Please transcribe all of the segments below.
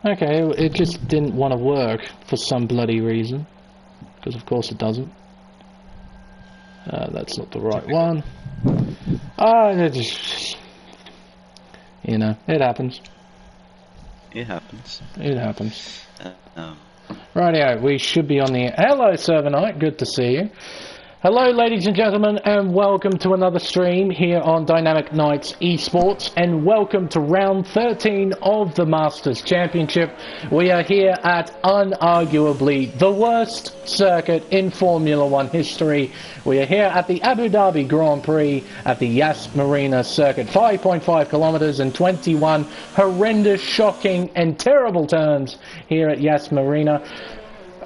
Okay, it just didn't want to work for some bloody reason. Because of course it doesn't. That's not the right one. It just, you know, it happens. It happens. It happens. Rightio, we should be on the air. Hello, Server Knight, good to see you. Hello, ladies and gentlemen, and welcome to another stream here on Dynamic Knights Esports, and welcome to round 13 of the Masters Championship. We are here at unarguably the worst circuit in Formula One history. We are here at the Abu Dhabi Grand Prix at the Yas Marina circuit. 5.5 kilometers and 21 horrendous, shocking, and terrible turns here at Yas Marina.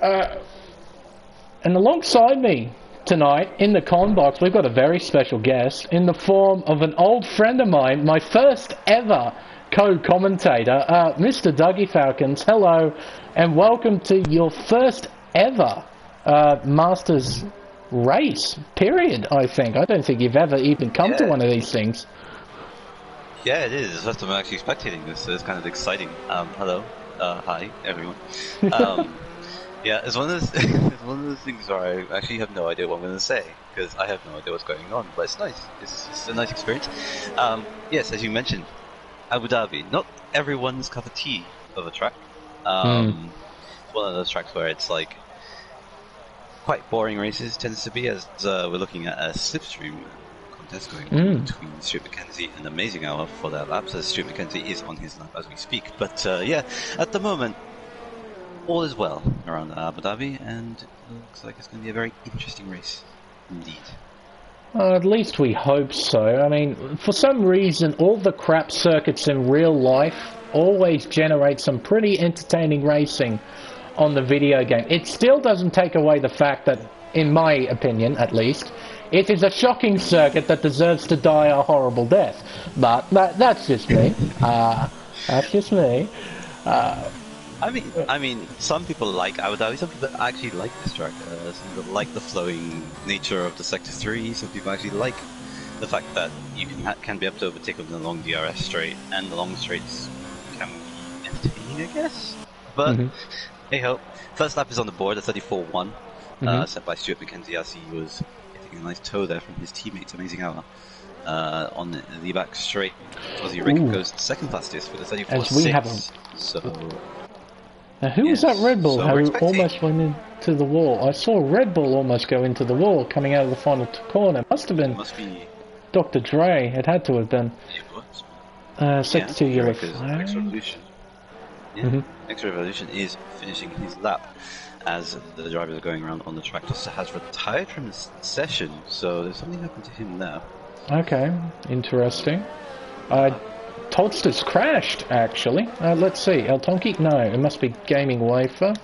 And alongside me tonight, in the con box, we've got a very special guest in the form of an old friend of mine, my first ever co-commentator, Mr. Dougie Falcons. Hello, and welcome to your first ever Masters race, period, I think. I don't think you've ever even come to one of these things. Yeah, it is. It's the first time I'm actually spectating this, so it's kind of exciting. Hello. Hi, everyone. Yeah, it's one of those it's one of those things where I actually have no idea what I'm going to say, because I have no idea what's going on, but it's nice. It's a nice experience. Yes, as you mentioned, Abu Dhabi, not everyone's cup of tea of a track. It's one of those tracks where it's like quite boring races, tends to be, as we're looking at a slipstream contest going on between Stuart McKenzie and Amazing Hour for their laps, as Stuart McKenzie is on his lap as we speak. But yeah, at the moment, all is well around Abu Dhabi, and it looks like it's going to be a very interesting race indeed. At least we hope so. I mean, for some reason, all the crap circuits in real life always generate some pretty entertaining racing on the video game. It still doesn't take away the fact that, in my opinion at least, it is a shocking circuit that deserves to die a horrible death. But that's just me. That's just me. I mean, some people like Abu Dhabi, some people actually like this track. Some people like the flowing nature of the Sector 3, some people actually like the fact that you can be able to overtake on the long DRS straight, and the long straights can be entertaining, I guess. But, hey ho, first lap is on the board, a 34.1, set by Stuart McKenzie, as he was getting a nice toe there from his teammates, Amazing Hour. On the back straight, Aussie Rick goes second fastest with a 34.6, so... Now, who was that Red Bull who almost went into the wall? I saw Red Bull almost go into the wall coming out of the final corner. Must have been Dr. Dre. It had to have been. Sector 2 yellow flag. X-Revolution. Yeah. X-Revolution is finishing his lap as the drivers are going around on the track. Just has retired from the session, so there's something happened to him there. Okay, interesting. Toddster's crashed, actually. Let's see. El Tonki? No, it must be Gaming Wafer.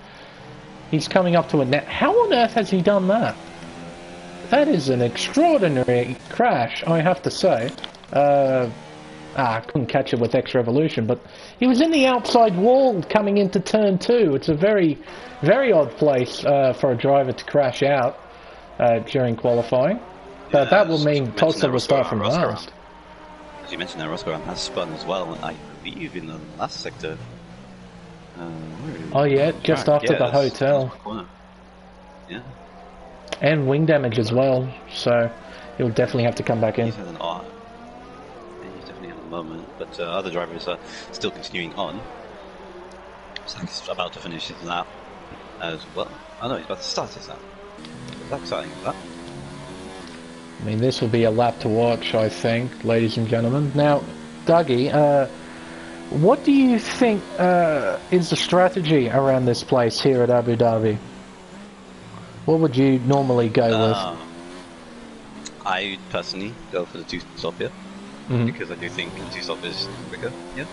He's coming up to a net. How on earth has he done that? That is an extraordinary crash, I have to say. I couldn't catch it with X-Revolution, but he was in the outside wall coming into turn 2. It's a very, very odd place for a driver to crash out during qualifying. But that will mean Toddster will start from last. As you mentioned, Roscoe has spun as well, I believe, in the last sector. Oh yeah, just after the hotel. Yeah. And wing damage as well, so he'll definitely have to come back in. He's had an R. Yeah, he's definitely at the moment, but other drivers are still continuing on. Zach's about to finish his lap as well. Oh no, he's about to start his lap. Zach's starting his lap. I mean, this will be a lap to watch, I think, ladies and gentlemen. Now, Dougie, what do you think is the strategy around this place here at Abu Dhabi? What would you normally go with? I personally go for the two-stop here, because I do think the two-stop is quicker, yeah.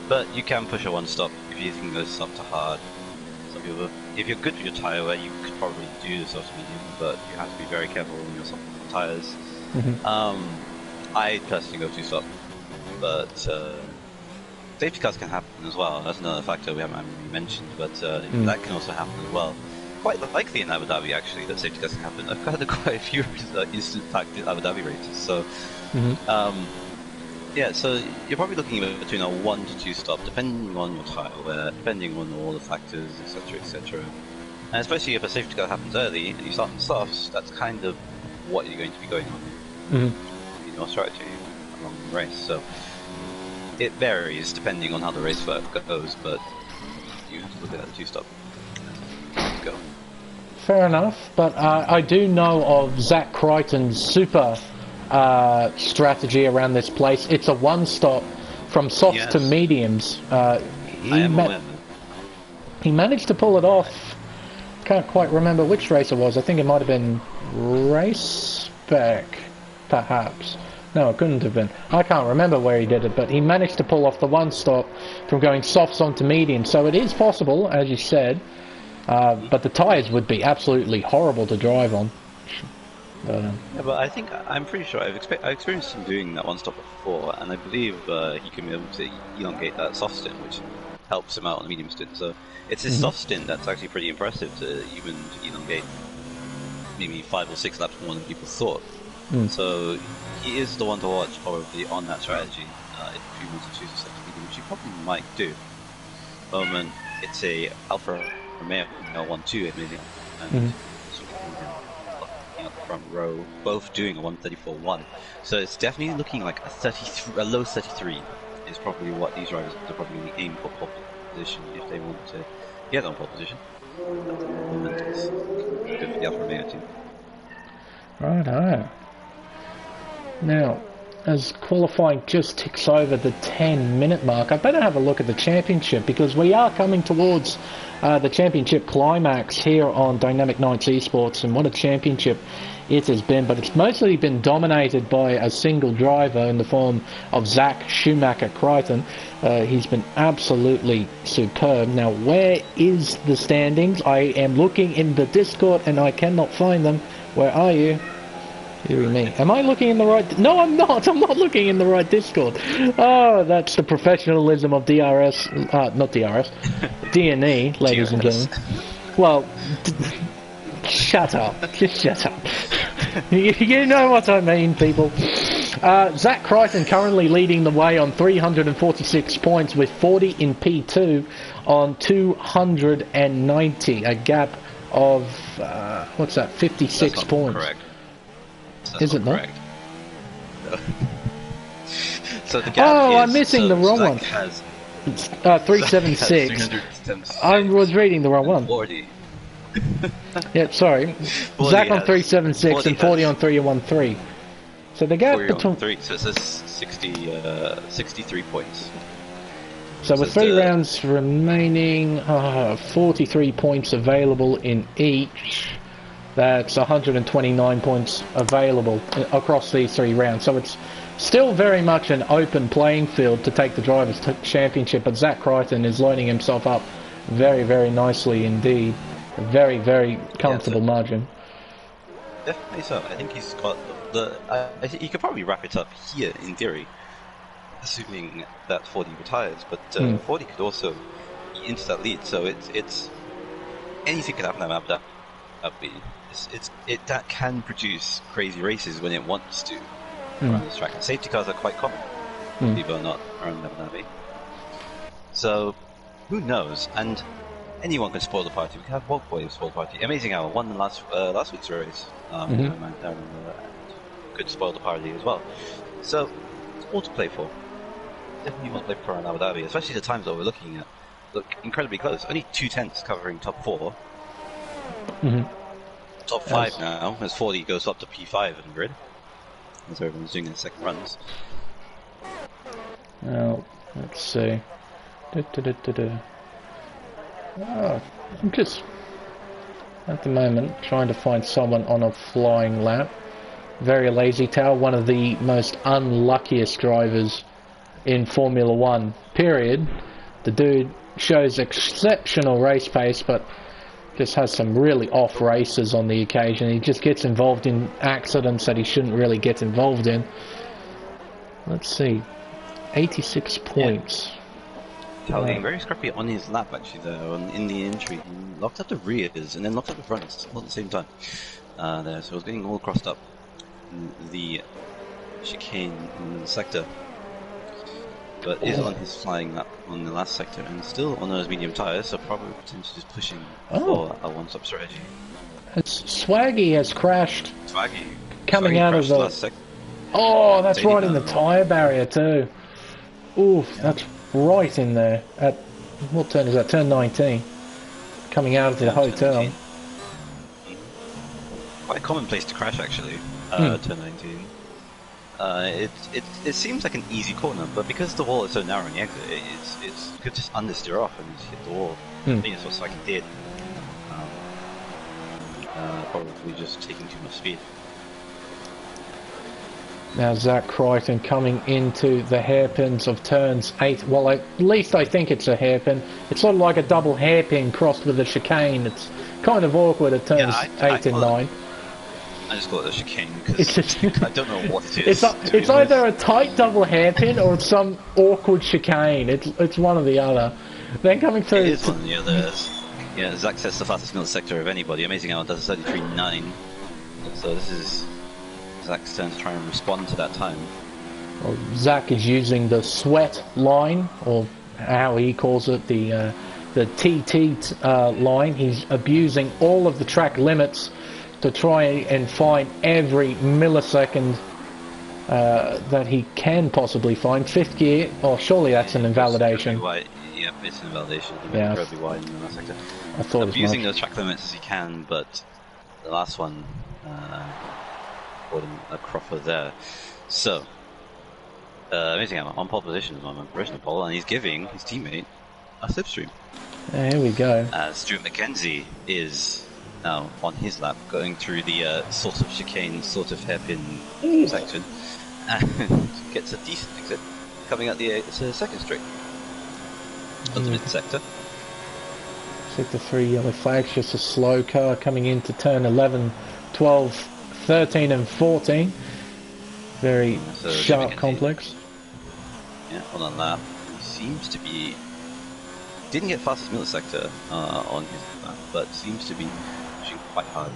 But you can push a one-stop if you think the stop too hard. Some people, if you're good with your tyre wear, you could probably do the soft medium, but you have to be very careful when you're soft tires. I personally go two-stop, but safety cars can happen as well. That's another factor we haven't really mentioned, but that can also happen as well. Quite likely in Abu Dhabi, actually, that safety cars can happen. I've had quite a few instant fact Abu Dhabi races, so Yeah, so you're probably looking at between a 1 to 2 stop, depending on your tire wear, depending on all the factors, etc., etc. And especially if a safety car happens early and you start on softs, that's kind of what you're going to be going on in your strategy along the race. So it varies depending on how the race goes, but you have to look at the 2-stop. Go. Fair enough, but I do know of Zach Crichton's super strategy around this place. It's a 1-stop from softs to mediums. He managed to pull it off. Can't quite remember which race it was. I think it might have been Raceback, perhaps. No, it couldn't have been. I can't remember where he did it, but he managed to pull off the 1-stop from going softs onto medium. So it is possible, as you said, but the tyres would be absolutely horrible to drive on. Yeah, but I'm pretty sure I've experienced him doing that 1-stop before, and I believe he can be able to elongate that soft stint, which helps him out on the medium stint. So it's his soft stint that's actually pretty impressive to even elongate maybe 5 or 6 laps more than people thought. So he is the one to watch probably on that strategy if you want to choose a second medium, which you probably might do. At the moment, it's a Alfa Romeo 1-2 maybe, and front row, both doing a 134.1. So it's definitely looking like a low 33 is probably what these drivers are probably going to aim for pole position if they want to get on pole position. At the moment, it's good for the Alfa Romeo team. Righto. Now, as qualifying just ticks over the 10-minute mark, I better have a look at the championship, because we are coming towards the championship climax here on Dynamic Nights Esports, and what a championship it has been. But it's mostly been dominated by a single driver in the form of Zach Schumacher Crichton. He's been absolutely superb. Now, where is the standings? I am looking in the Discord and I cannot find them. Where are you? Dear me. Am I looking in the right... No, I'm not. I'm not looking in the right Discord. Oh, that's the professionalism of DRS... not DRS. DNE, ladies and gentlemen. Well, shut up. Just shut up. You know what I mean, people. Zach Crichton currently leading the way on 346 points with 40 in P2 on 290. A gap of... what's that? 56 points. Correct. Is it not? No. So the gap I'm missing the wrong one. Has, 376. I was reading the wrong one. 40. Yeah, sorry. Zach on 376 and 40 on 313. So the gap between... 3, so it says 63 points. So with 3 rounds remaining, 43 points available in each. That's 129 points available across these 3 rounds. So it's still very much an open playing field to take the Drivers' Championship, but Zach Crichton is lining himself up very, very nicely indeed. A very, very comfortable margin. Definitely so. I think he's got I think he could probably wrap it up here in theory, assuming that 40 retires, but 40 could also be into that lead, so it's anything could happen at Abu Dhabi. That can produce crazy races when it wants to around this track. And safety cars are quite common, believe it or not, around Abu Dhabi. So who knows? And anyone can spoil the party. We can have both ways spoil the party. Amazing Hour won last week's race. Could spoil the party as well. So it's all to play for. Definitely want to play for around Abu Dhabi, especially the times that we're looking at. Look incredibly close. Only 2 tenths covering top 4. Top 5 now, as 40 goes up to P5 in the grid, as everyone's doing their second runs. Now, let's see. I'm just, at the moment, trying to find someone on a flying lap. Very lazy tail, one of the most unluckiest drivers in Formula 1, period. The dude shows exceptional race pace, but just has some really off races on the occasion. He just gets involved in accidents that he shouldn't really get involved in. Let's see. 86 points. Getting very scrappy on his lap actually there, in the entry. He locked up the rears and then locked up the fronts all at the same time. There, so it was getting all crossed up in the chicane in the sector. but is on his flying lap on the last sector and still on those medium tyres, so probably potentially just pushing for a one-stop strategy. Swaggy has crashed. Swaggy coming out of the... Oh, that's right in the tyre barrier too. Oof, that's right in there. At what turn is that? Turn 19. Coming out of the hotel. Quite a common place to crash actually. Turn 19. It seems like an easy corner, but because the wall is so narrow in the exit, you could just understeer off and just hit the wall. I think that's what Swaggy did. Probably just taking too much speed. Now Zach Crichton coming into the hairpins of turns 8. Well, at least I think it's a hairpin. It's sort of like a double hairpin crossed with a chicane. It's kind of awkward at turns 8 and 9. I just call it a chicane because I don't know what it is. It's either a tight double hairpin or some awkward chicane. It's one or the other. Then coming through... It is one or the other. Yeah, Zach sets the fastest middle sector of anybody. Amazing Hour does a 33.9. So this is Zach's turn to try and respond to that time. Well, Zach is using the sweat line, or how he calls it, the TT line. He's abusing all of the track limits to try and find every millisecond that he can possibly find. 5th gear, surely that's an invalidation. Yeah, it's an invalidation. Yeah. Incredibly wide in the last sector. I thought abusing those track limits as he can, but the last one caught him a cropper there. So, Amazing Hour on pole position at the moment, original pole, and he's giving his teammate a slipstream. Here we go. Stuart McKenzie is now on his lap, going through the sort of chicane, sort of hairpin section, and gets a decent exit, coming out the second straight. On the mid-sector. Sector 3 yellow flags, just a slow car coming into turn 11, 12, 13 and 14. Very sharp complex. Yeah, on that lap. He seems to be... Didn't get fastest middle sector on his lap, but seems to be pushing quite hard.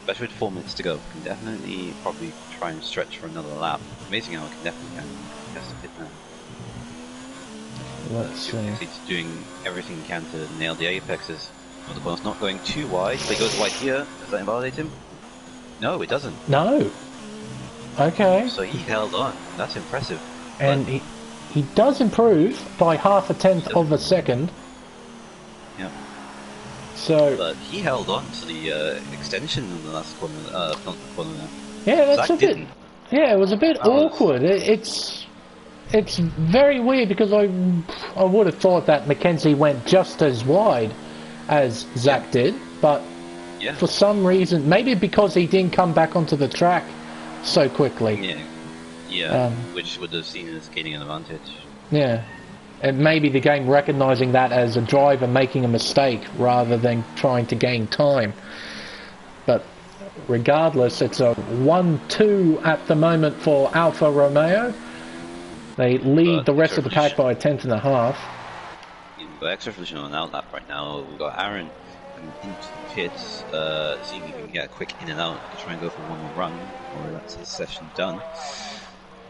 Better with 4 minutes to go. Can definitely probably try and stretch for another lap. Amazing Hour can definitely he has to hit now. Let's see. He's doing everything he can to nail the apexes. But the ball's not going too wide. But he goes wide here. Does that invalidate him? No, it doesn't. No. Okay. So he held on. That's impressive. And he does improve by 1/10 of a second. Yeah. So. But he held on to the extension in the last corner. Corner there. Yeah, that's Zach a bit. Yeah, it was a bit awkward. It's very weird because I would have thought that Mackenzie went just as wide as Zach did, but for some reason, maybe because he didn't come back onto the track so quickly. Yeah, which would have seen as gaining an advantage. Yeah, and maybe the game recognising that as a driver making a mistake rather than trying to gain time. But regardless, it's a 1-2 at the moment for Alfa Romeo. They lead the rest of the pack by 1/10.5. We've got extra position on an outlap right now. We've got Aaron into the pits, seeing if he can get a quick in and out to try and go for one more run, or that's his session done.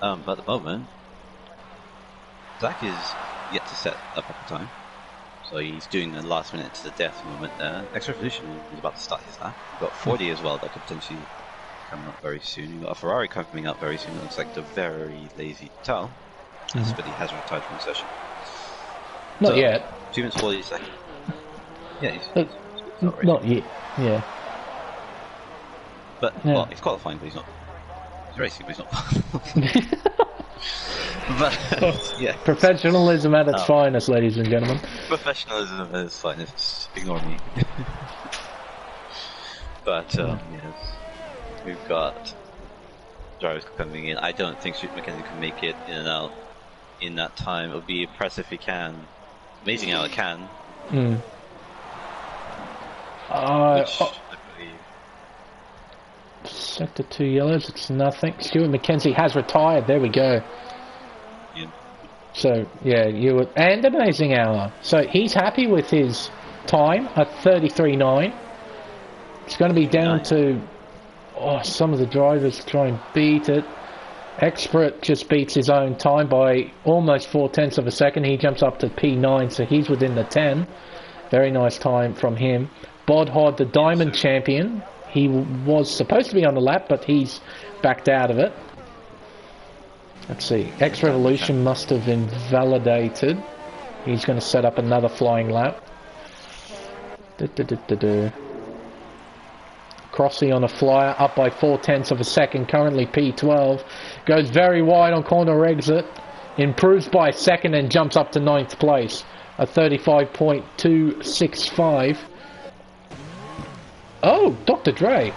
But at the moment, Zach is yet to set a proper time. So he's doing the last minute to the death moment there. Extra position is about to start his lap. We've got 40 as well that could potentially coming up very soon. We've got a Ferrari coming up very soon. It looks like the very lazy Tal. But he has retired from the session. Not yet. 2 minutes 40 seconds. Yeah, he's not yet. Yeah. But well, he's qualifying, but he's not. He's racing, but he's not. But yeah, professionalism at its finest, ladies and gentlemen. Professionalism at its finest. Ignore me. But yes, we've got drivers coming in. I don't think Stuart McKenzie can make it in and out in that time. It would be impressive if he can. Amazing how it can. Which I believe. Sector 2 yellows, it's nothing. Stuart McKenzie has retired. There we go. Yeah. So yeah, and Amazing Hour. So he's happy with his time at 33.9. It's going to be down to some of the drivers try and beat it. Expert just beats his own time by almost 0.4 of a second. He jumps up to P9, so he's within the 10. Very nice time from him. Bodhod, the Diamond Champion. He was supposed to be on the lap, but he's backed out of it. Let's see. X Revolution must have invalidated. He's going to set up another flying lap. Crossy on a flyer, up by 0.4 of a second, currently P12. Goes very wide on corner exit. Improves by a second and jumps up to 9th place. A 35.265. Oh, Dr. Dre.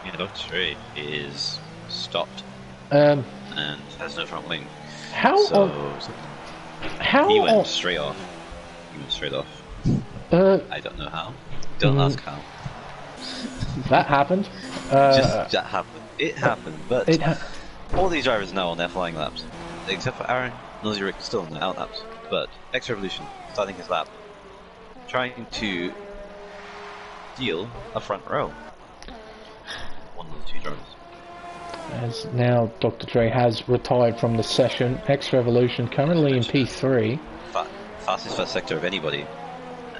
Yeah, Dr. Dre is stopped. And has no front wing. How he went straight off. He went straight off. I don't know how. Don't ask how. That happened. Just that happened. It happened, but all these drivers now on their flying laps, except for Aaron, Nosy Rick still on their out laps. But X Revolution starting his lap, trying to steal a front row. One of the two drivers. As now Dr. Dre has retired from the session. X Revolution currently in P3. Fastest first sector of anybody,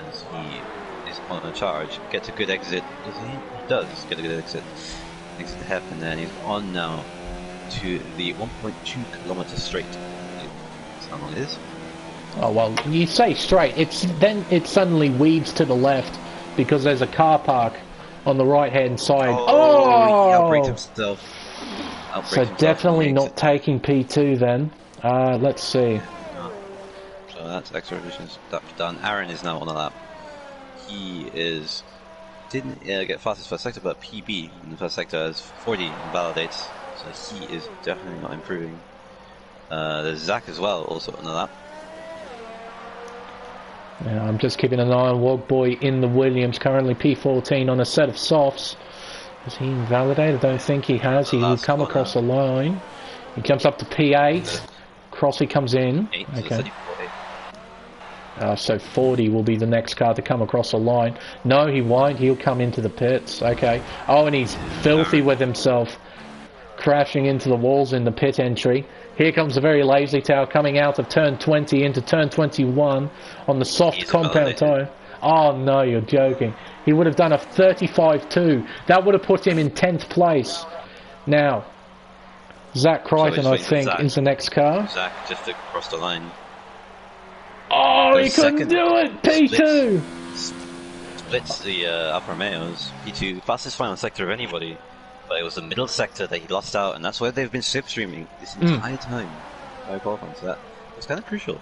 as he is on a charge. Gets a good exit. Does he? He does get a good exit. Exit the half, and then he's on now to the 1.2 kilometer straight. That's how long it is. Oh well, you say straight. Then it suddenly weaves to the left because there's a car park on the right hand side. Oh! He outbraked himself. So definitely not taking P2 then. Let's see. So that's X Revolution's done. Aaron is now on the lap. He didn't get fastest first sector, but PB in the first sector as 40 invalidates. So he is definitely not improving. There's Zach as well, also on the lap. Yeah, I'm just keeping an eye on Wogboy in the Williams, currently P14 on a set of softs. Has he invalidated? I don't think he has. He will come across the line. He jumps up to P8. Crossy comes in. Okay. So 40 will be the next car to come across the line. No, he won't. He'll come into the pits. Okay. Oh, and he's filthy with himself. Crashing into the walls in the pit entry. Here comes a very lazy tail coming out of turn 20 into turn 21 on the soft compound tyre. Oh no, you're joking. He would have done a 35.2. That would have put him in 10th place. Now, Zach Crichton, I think, is the next car. Zach just across the line. Oh, he couldn't do it! P2! Splits the Alfa Romeos. P2, fastest final sector of anybody. But it was the middle sector that he lost out, and that's where they've been slipstreaming this entire time. By qualifying, so that was kind of crucial.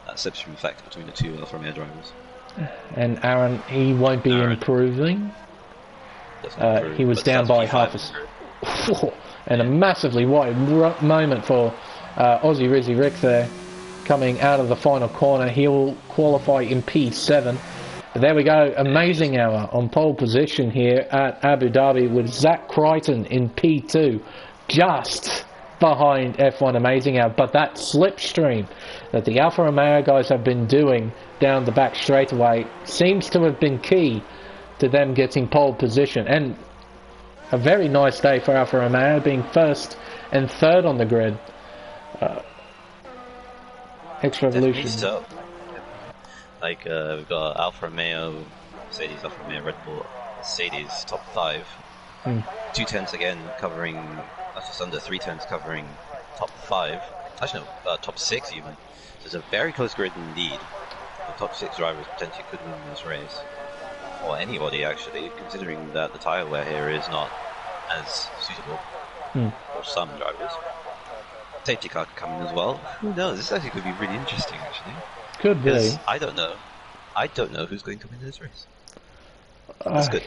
That slipstream effect between the two Alfa Romeo drivers. And Aaron, he won't be improving. He was down by half a... And a massively wide moment for Aussie Rizzy Rick there. Coming out of the final corner, he'll qualify in P7. But there we go, amazing hour on pole position here at Abu Dhabi with Zach Crichton in P2, just behind F1 Amazing Hour. But that slipstream that the Alfa Romeo guys have been doing down the back straightaway seems to have been key to them getting pole position. And a very nice day for Alfa Romeo, being first and third on the grid. X Revolution. So. Like, we've got Alfa Romeo, Mercedes, Alfa Romeo, Red Bull, Mercedes, top 5. 2 tenths again covering, just under 3 tenths covering top 5. Actually, no, top 6 even. So it's a very close grid indeed. The top 6 drivers potentially could win this race. Or anybody, actually, considering that the tyre wear here is not as suitable for some drivers. Safety car could come in as well. Who knows? This actually could be really interesting, actually. Could be. I don't know. I don't know who's going to win this race. That's good.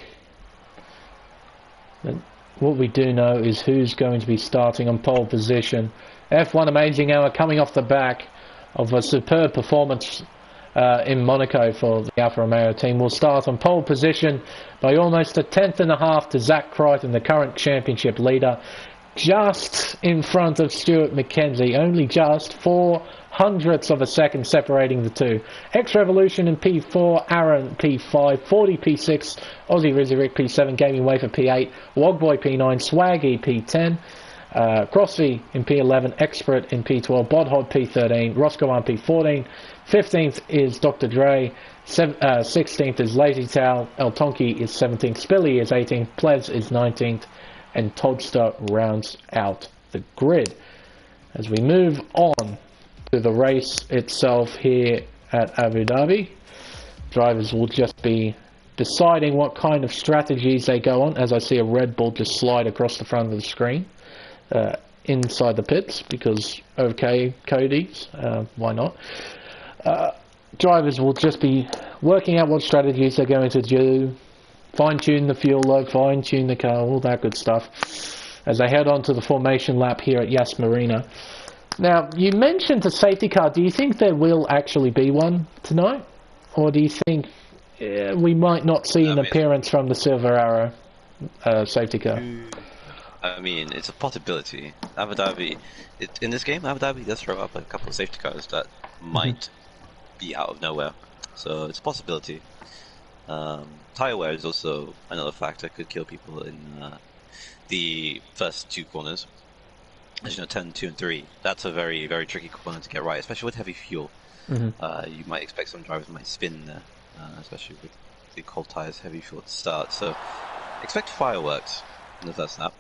What we do know is who's going to be starting on pole position. F1 Amazing Hour coming off the back of a superb performance in Monaco for the Alfa Romeo team. Will start on pole position by almost a 1/10.5 to Zach Crichton, the current championship leader. Just in front of Stuart McKenzie, only just 0.04 of a second separating the two. X Revolution in P4, Aaron P5, 40 P6, Aussie Rizzy Rick P7, Gaming Wafer P8, Wogboy P9, Swaggy P10. Crossy in P11, Expert in P12, Bodhod P13, Roscoe on P14, 15th is Dr. Dre, 16th is Lazy Towel, El Tonki is 17th, Spilly is 18th, Plez is 19th, and Toadster rounds out the grid. As we move on to the race itself here at Abu Dhabi, drivers will just be deciding what kind of strategies they go on, as I see a Red Bull just slide across the front of the screen inside the pits, because okay, Cody's, why not? Drivers will just be working out what strategies they're going to do, fine-tune the fuel load, fine-tune the car, all that good stuff, as they head on to the formation lap here at Yas Marina. Now, you mentioned a safety car. Do you think there will actually be one tonight? Or do you think we might not see an appearance from the Silver Arrow safety car? I mean, it's a possibility. Abu Dhabi, in this game, Abu Dhabi does throw up a couple of safety cars that might be out of nowhere. So it's a possibility. Tire wear is also another factor, could kill people in the first two corners. As you know, turn 2 and 3, that's a very, very tricky corner to get right, especially with heavy fuel. You might expect some drivers might spin there, especially with the cold tires, heavy fuel at the start. So expect fireworks in the first lap.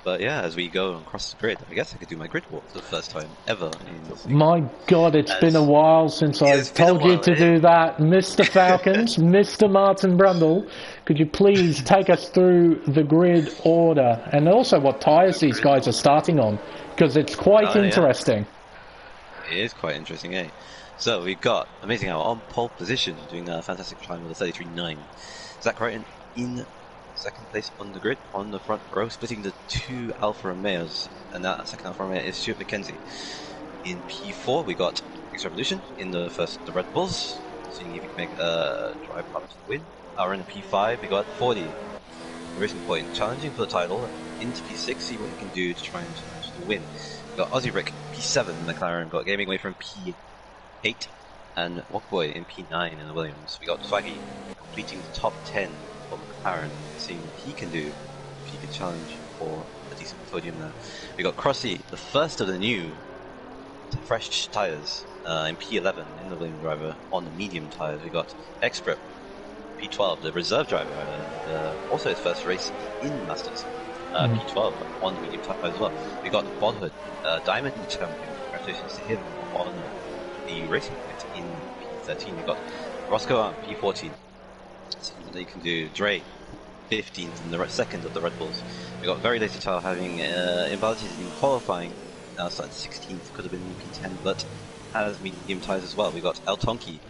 But yeah, as we go across the grid, I guess I could do my grid walk for the first time ever. My God, it's been a while since I've told you to do that. Mr. Falcons, Mr. Martin Brundle, could you please take us through the grid order and also what tyres these guys are starting on? Because it's quite interesting. Yeah. It is quite interesting, eh? So we've got Amazing Hour on pole position, doing a fantastic time with a 33.9. Zach Crichton in second place on the grid, on the front row, splitting the two Alfa Romeos, and that second Alfa Romeo is Stuart McKenzie. In P4 we got X Revolution in the Red Bulls, seeing if he can make a drive up to the win. In P5 we got 40, Racing Point, challenging for the title. Into P6, see what he can do to try and challenge the win. We got Aussie Rick, P7 in the McLaren, got Gaming Away from P8, and Walkboy in P9 in the Williams. We got Swaggy completing the top 10 for McLaren, seeing what he can do, if he can challenge for a decent podium there. We got Crossy, the first of the new fresh tyres, in P11 in the Williams driver on the medium tyres. We got Expert, P12, the reserve driver, also his first race in Masters, P12 on the medium tyres as well. We got Bodhood, Diamond champion, congratulations to him on the racing pit in P13. We got Roscoe on P14. That you can do. Dre, 15th in the second of the Red Bulls. We got very lazy Tile having invalidated in qualifying. Now starting 16th, could have been in P10, but has medium tyres as well. We got El Tonki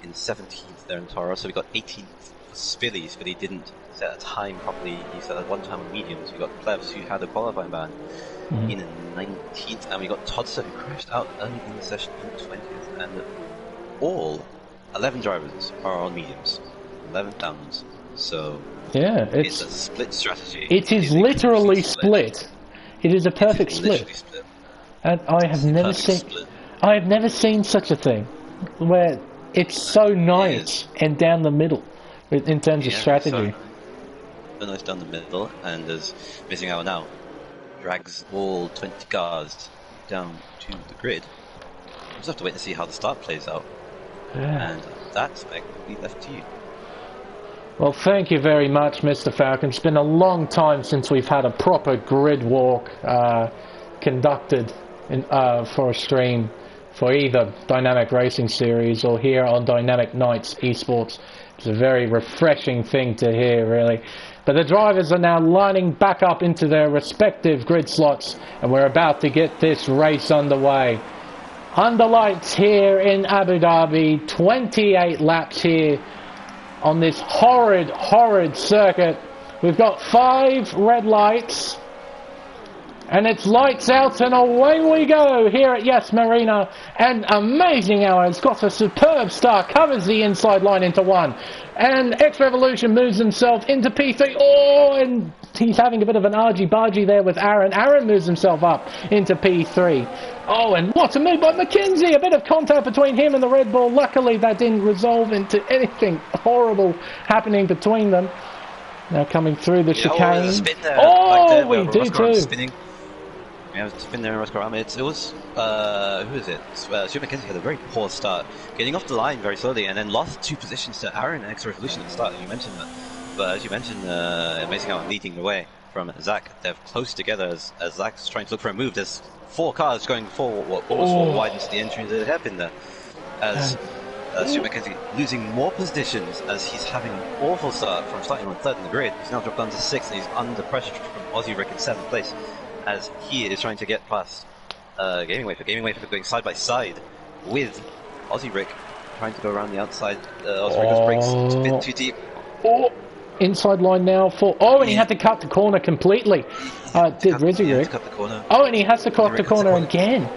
in 17th there in Toro. So we got 18th for Spilly. Spilly didn't set a time properly. He set a one time on mediums. We got Plebs, who had a qualifying ban, in 19th, and we got Toddster, who crashed out early in the session in 20th. And all 11 drivers are on mediums. 11 downwards, so yeah, it's a split strategy. It is literally split. It is a perfect split. And I have never seen such a thing where it's so nice and down the middle in terms of strategy. So nice down the middle, and there's Missing Hour now drags all 20 cars down to the grid. We'll just have to wait to see how the start plays out, and that spec will be left to you. Well, thank you very much, Mr. Falcon. It's been a long time since we've had a proper grid walk conducted for a stream for either Dynamic Racing Series or here on Dynamic Nights Esports. It's a very refreshing thing to hear, really. But the drivers are now lining back up into their respective grid slots, and we're about to get this race underway. Under lights here in Abu Dhabi, 28 laps here on this horrid circuit. We've got 5 red lights, and it's lights out and away we go here at Yas Marina. And Amazing Hour has got a superb start, covers the inside line into 1, and X Revolution moves himself into P3. And he's having a bit of an argy-bargy there with Aaron. Aaron moves himself up into P3. And what a move by McKenzie! A bit of contact between him and the Red Bull. Luckily that didn't resolve into anything horrible happening between them. Now coming through the chicane. Oh, there's a spin there. Oh, there, we do too. Spinning. Yeah, it was a spin there in Roscarama. It was, who is it? Stuart McKenzie had a very poor start, getting off the line very slowly, and then lost 2 positions to Aaron and Extra Revolution at the start. You mentioned that. But as you mentioned, Amazing Hour leading the way from Zach. They're close together as Zach's trying to look for a move. There's 4 cars going almost 4 wide into the entry into the hairpin there. As Stuart McKenzie losing more positions as he's having an awful start from starting on 3rd in the grid. He's now dropped down to 6th, and he's under pressure from Aussie Rick in 7th place as he is trying to get past Gaming Wafer. Gaming Wafer going side by side with Aussie Rick trying to go around the outside. Aussie Rick brakes a bit too deep. Oh, inside line now for... Oh, and he had to cut the corner completely. Did Rizzy Rick. Oh, and he has to cut the corner again.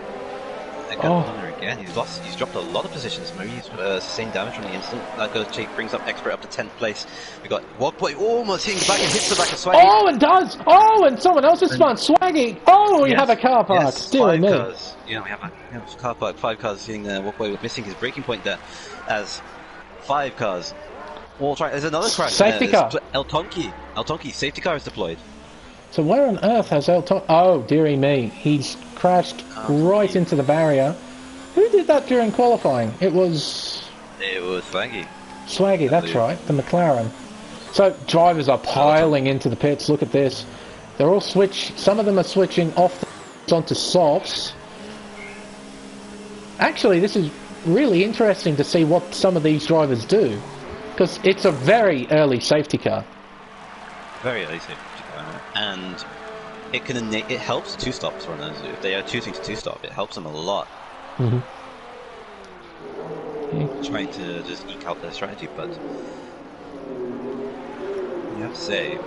Again, he's dropped a lot of positions. Marie's sustained damage from the instant. That brings up Expert up to 10th place. We got Walkboy almost hitting the back and hits the back of Swaggy. Oh, and does! Oh, and someone else has spun. Swaggy! Oh, we have a car park. Yes, Still 5 in there. cars. Yeah, we have a car park. 5 cars hitting Walkboy with missing his braking point there. As 5 cars all trying. There's another crash. Safety car. El Tonki, safety car is deployed. So where on earth has El Tonki... Oh, dearie me. He's crashed right into the barrier. Who did that during qualifying? It was Swaggy. Swaggy, that's right, the McLaren. So drivers are piling into the pits. Look at this. They're all some of them are switching off onto softs. Actually, this is really interesting to see what some of these drivers do, because it's a very early safety car. Very early safety car, and it helps 2-stops runners. If they are choosing to 2-stop, it helps them a lot. Trying to just eke out their strategy, but you have to say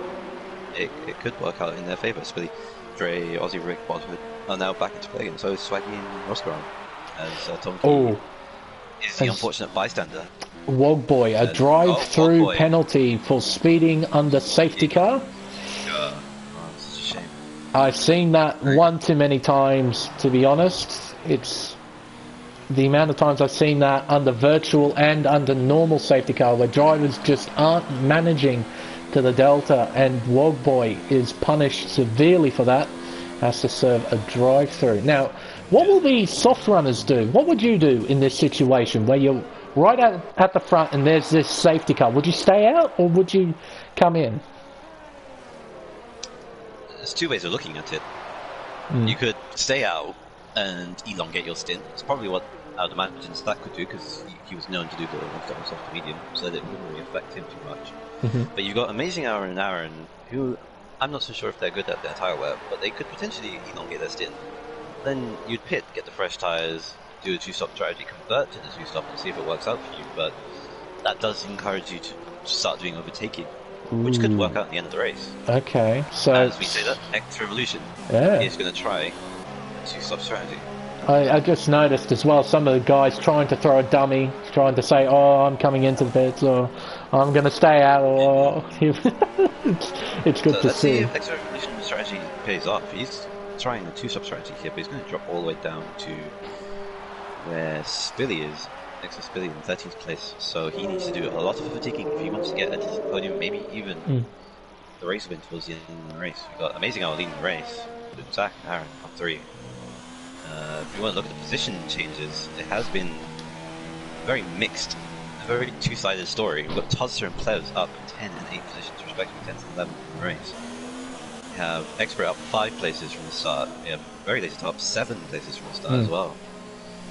it could work out in their favour. Especially Dre, Aussie Rick, Boswood are now back into play again. So is Swaggy and Roscaron, as Tom is the unfortunate bystander. Wogboy, a drive-through penalty for speeding under safety car. Oh, it's a shame. I've seen that one too many times, to be honest. It's the amount of times I've seen that under virtual and under normal safety car where drivers just aren't managing to the delta, and Wogboy is punished severely for that. Has to serve a drive-through. Now, what will the soft runners do? What would you do in this situation where you're right at the front and there's this safety car? Would you stay out or would you come in? There's 2 ways of looking at it. You could stay out and elongate your stint. It's probably what I would imagine Stack could do, because he was known to do the one-stop soft to medium, so that it wouldn't really affect him too much. But you've got Amazing Hour and Aaron, who I'm not so sure if they're good at their tyre wear, but they could potentially elongate their stint. Then you'd pit, get the fresh tyres, do a 2-stop strategy, convert to the 2-stop and see if it works out for you, but that does encourage you to start doing overtaking, which could work out at the end of the race. Okay, so... As we say that, X Revolution is going to try 2-stop strategy. I just noticed as well some of the guys trying to throw a dummy, trying to say, oh, I'm coming into the pits, or I'm going to stay out, or... it's good to see. If X Revolution strategy pays off. He's trying the 2-stop strategy here, but he's going to drop all the way down to where Spilly is. Next to Spilly in 13th place, so he needs to do a lot of overtaking if he wants to get a decent podium, maybe even the race win towards the end of the race. We've got Amazing Hour leading the race, with Zach and Aaron up 3. If you want to look at the position changes, it has been very mixed, a very 2-sided story. We've got Todster and Plebs up 10 and 8 positions respectively, 10th and 11th in the race. We have Expert up 5 places from the start. We have Very Lazy Top 7 places from the start as well.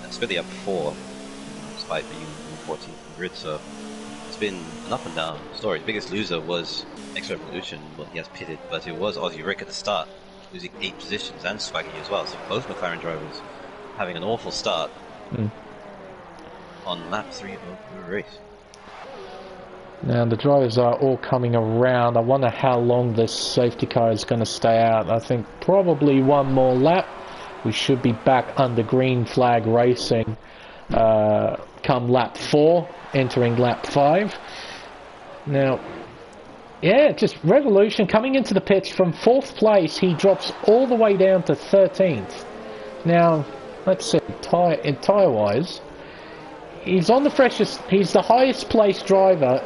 And Spilly up 4, despite being 14th in the grid, so it's been an up and down story. The biggest loser was X Revolution, well, he has pitted, but it was Aussie Rick at the start, losing 8 positions, and Swaggy as well, so both McLaren drivers having an awful start on lap 3 of the race. Now the drivers are all coming around. I wonder how long this safety car is going to stay out. I think probably one more lap. We should be back under green flag racing come lap 4, entering lap 5. Now, yeah, just Revolution coming into the pits from 4th place. He drops all the way down to 13th. Now, let's see, tyre-wise, he's on the freshest. He's the highest placed driver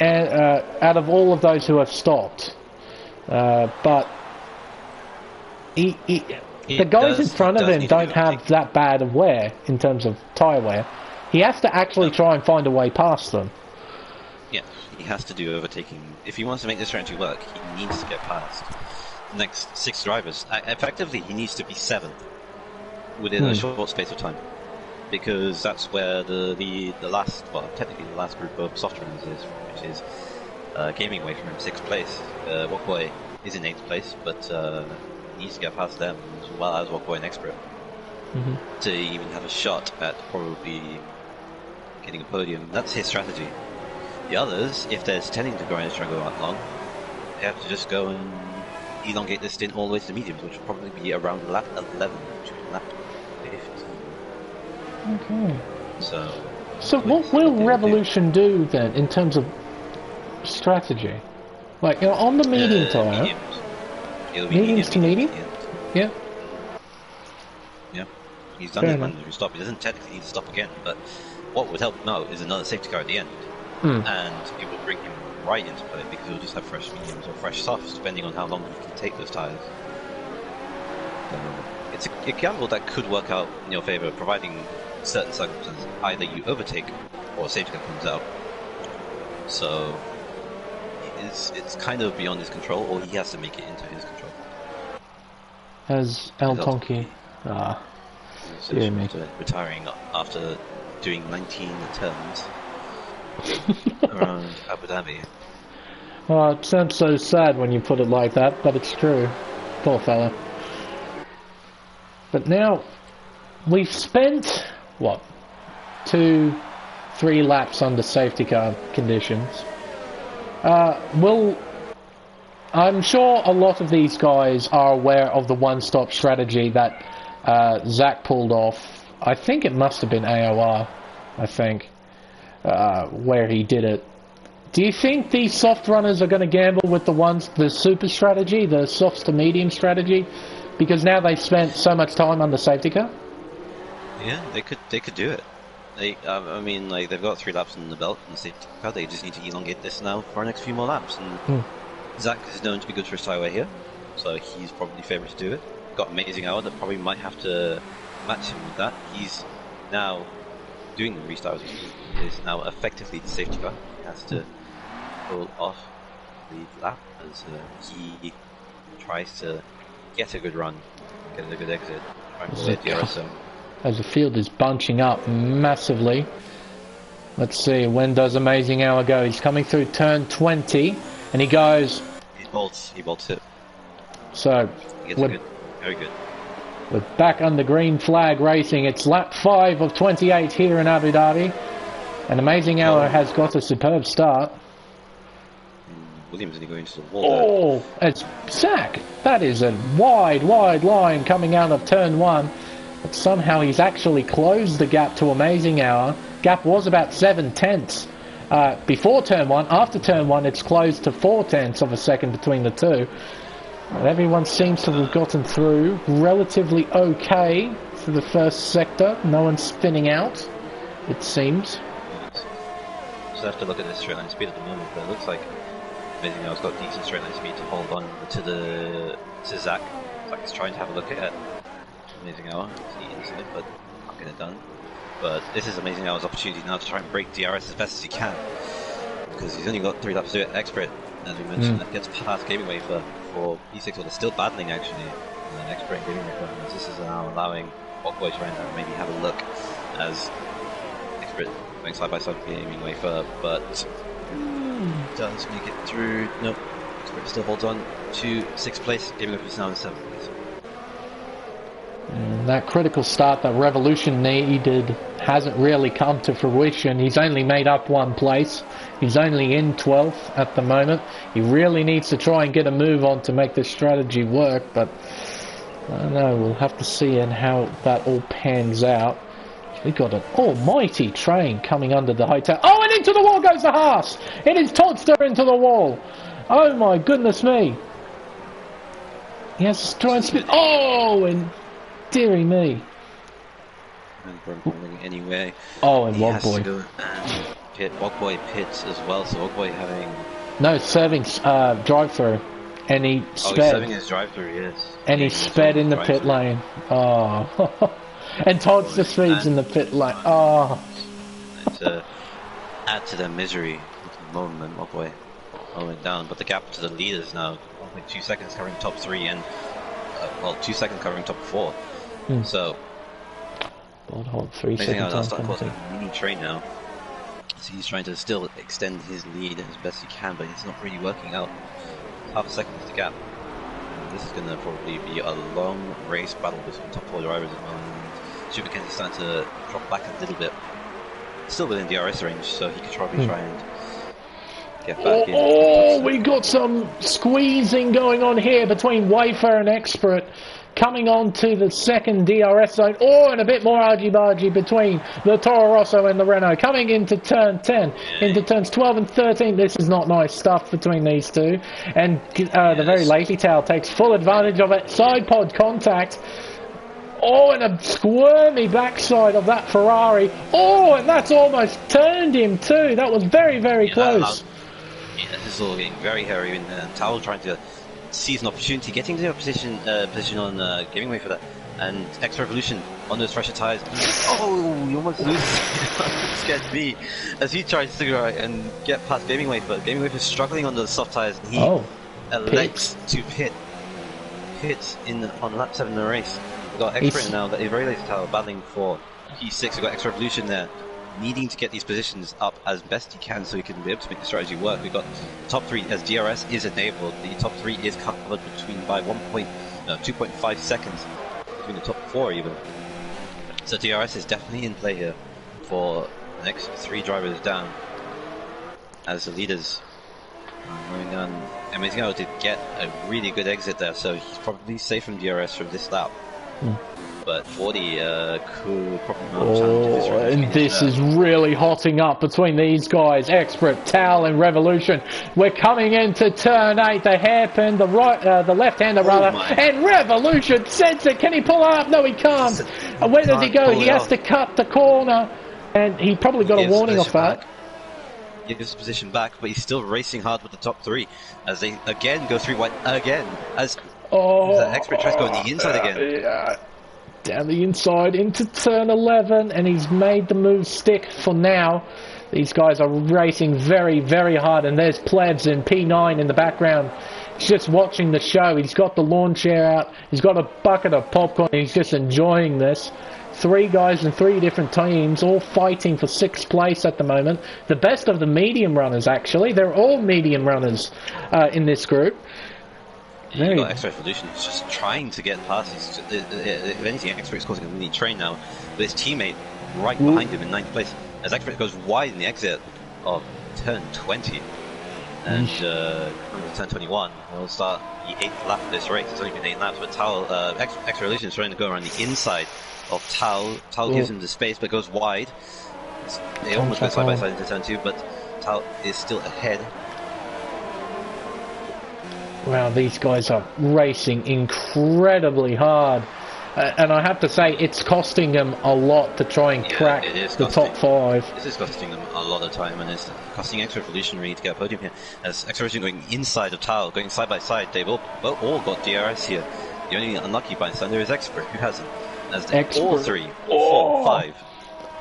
out of all of those who have stopped. But the guys in front of him don't have that bad of wear in terms of tyre wear. He has to actually try and find a way past them. Yeah, he has to do overtaking. If he wants to make this strategy work, he needs to get past the next 6 drivers. Effectively, he needs to be 7th within a short space of time, because that's where the last, well, technically the last group of soft runners is, which is gaming away from him, 6th place. Walkway is in 8th place, but he needs to get past them as well as Walkway and Expert to even have a shot at probably getting a podium. That's his strategy. The others, if they're intending to go and try and go out long, they have to just go and elongate this stint all the way to the mediums, which will probably be around lap 11, which is lap 15. Okay. So what will Revolution do then in terms of strategy? Like, you know, on the medium tyre, mediums to medium? Yeah. Yeah. He's done it when he stopped. He doesn't technically need to stop again, but what would help now is another safety car at the end. And it will bring him right into play, because he'll just have fresh mediums or fresh softs, depending on how long he can take those tyres. It's a gamble that could work out in your favour, providing certain circumstances. Either you overtake, or a safety car comes out. So it's kind of beyond his control, or he has to make it into his control. As El Tonki. Retiring after doing 19 turns around Abu Dhabi. Oh, it sounds so sad when you put it like that, but it's true. Poor fella. But now, we've spent, what, 2-3 laps under safety car conditions. I'm sure a lot of these guys are aware of the one-stop strategy that Zach pulled off. I think it must have been AOR, where he did it. Do you think these soft runners are going to gamble with the super strategy, the softs to medium strategy, because now they've spent so much time on the safety car? Yeah, they could do it. I mean, like, they've got 3 laps in the belt in the safety car. They just need to elongate this now for our next few more laps. And Zach is known to be good for his tyre wear here, so he's probably favoured to do it. Got amazing hour that probably might have to match him with that. He's now doing the restarts. He is now effectively the safety car. He has to pull off the lap as he tries to get a good run, get a good exit, try and save the RSO. As the field is bunching up massively. Let's see, when does Amazing Hour go? He's coming through turn 20, and he goes... He bolts it. So, he gets good, very good. We're back under green flag racing. It's lap 5 of 28 here in Abu Dhabi. And Amazing Hour has got a superb start. Williams only going to the wall. Oh, it's Zach. That is a wide line coming out of turn 1. But somehow he's actually closed the gap to Amazing Hour. Gap was about 7/10 before turn 1. After turn 1, it's closed to 4/10 of a second between the two. And everyone seems to have gotten through relatively okay for the first sector. No one's spinning out, it seems. Just have to look at the straight line speed at the moment, but it looks like Amazing Hour's got decent straight line speed to hold on to Zach. Zach is trying to have a look at Amazing Hour. It's inside, but not get it done. But this is Amazing Hour's opportunity now to try and break DRS as best as he can, because he's only got 3 laps to do it. Expert, as we mentioned, that gets past Gaming Way for P6, or they're still battling actually. And Expert and Gaming Way for this is now allowing Walkway to maybe have a look as Expert going side by side with Gaming Way for, but does make it through. Nope, Expert still holds on to 6th place. Gaming Way is now in 7th place. That critical start that Revolution needed hasn't really come to fruition. He's only made up 1 place. He's only in 12th at the moment. He really needs to try and get a move on to make this strategy work, but I don't know, we'll have to see and how that all pans out. We've got an almighty train coming under the hotel. Oh, and into the wall goes the Haas! It is Todster into the wall! Oh my goodness me! He has to try and spin. Oh, and dearie me. Anyway. Oh, and Wog Boy. pit. Ogboy pits as well, so Ogboy having... No, serving drive-through. And he sped. Oh, he's serving his drive-through, yes. And he sped in the pit lane. Oh. And Todd's the speeds in the pit lane. Oh. To add to their misery at the moment, Ogboy going down. But the gap to the leaders now, only 2 seconds covering top 3 and, well, 2 seconds covering top 4. So... Bold hold 3 seconds last time was a mini train now. So he's trying to still extend his lead as best he can, but it's not really working out. Half a second is the gap. And this is going to probably be a long race battle between top 4 drivers at the moment. Super Kenzie's starting to drop back a little bit. Still within DRS range, so he could probably try and get back in. Oh, we got some squeezing going on here between Wafer and Expert. Coming on to the second DRS zone. Oh, and a bit more argy-bargy between the Toro Rosso and the Renault. Coming into turn 10, into turns 12 and 13. This is not nice stuff between these two. And the very lazy tail takes full advantage of it. Side pod contact. Oh, and a squirmy backside of that Ferrari. Oh, and that's almost turned him too. That was very, very close. This is all getting very hairy. And Towel trying to seize an opportunity, getting to a position on giving way for that, and X Revolution on those fresher tires. Oh, you almost lose. Scared me as he tries to go and get past Gaming Wave, but Gaming Wave is struggling on the soft tires, and he elects to pit on lap 7 in the race. We've got X now that is very lazy tower battling for P6. We've got X Revolution there, needing to get these positions up as best he can so he can be able to make the strategy work. We've got top 3 as DRS is enabled. The top 3 is covered by 2.5 seconds between the top 4 even. So DRS is definitely in play here for the next 3 drivers down as the leaders going down. Amazing to get a really good exit there, so he's probably safe from DRS from this lap. But 40 could probably not challenge this race. And this is really hotting up between these guys, Expert, Tal and Revolution. We're coming into turn 8, the hairpin, the left-hander rather, and Revolution sends it. Can he pull up? No, he can't. And where does he go? He has to cut the corner, and he probably got a warning off that. He gives his position back, but he's still racing hard with the top 3 as they again go 3 wide again as Expert tries to go on the inside again. Down the inside into turn 11, and he's made the move stick for now. These guys are racing very, very hard, and there's Plebs in P9 in the background. He's just watching the show. He's got the lawn chair out. He's got a bucket of popcorn. He's just enjoying this. 3 guys in 3 different teams, all fighting for 6th place at the moment. The best of the medium runners, actually. They're all medium runners in this group. You've got X-Ray Revolution who's just trying to get past. If anything, X-Ray is causing a mini train now, with his teammate right behind him in 9th place. As X-Ray goes wide in the exit of turn 20, and turn 21, we'll start the 8th lap of this race. It's only been 8 laps, but X-Ray Revolution is trying to go around the inside of Tal. Tal gives him the space, but goes wide. They almost go side by side into turn 2, but Tal is still ahead. Wow, these guys are racing incredibly hard. And I have to say, it's costing them a lot to try and crack the top 5. This is costing them a lot of time, and it's costing X Revolution really to get a podium here. As X Revolution going inside of Tal, going side by side, they've all got DRS here. The only unlucky bystander is Expert, who hasn't. As they all 3, 4, 5.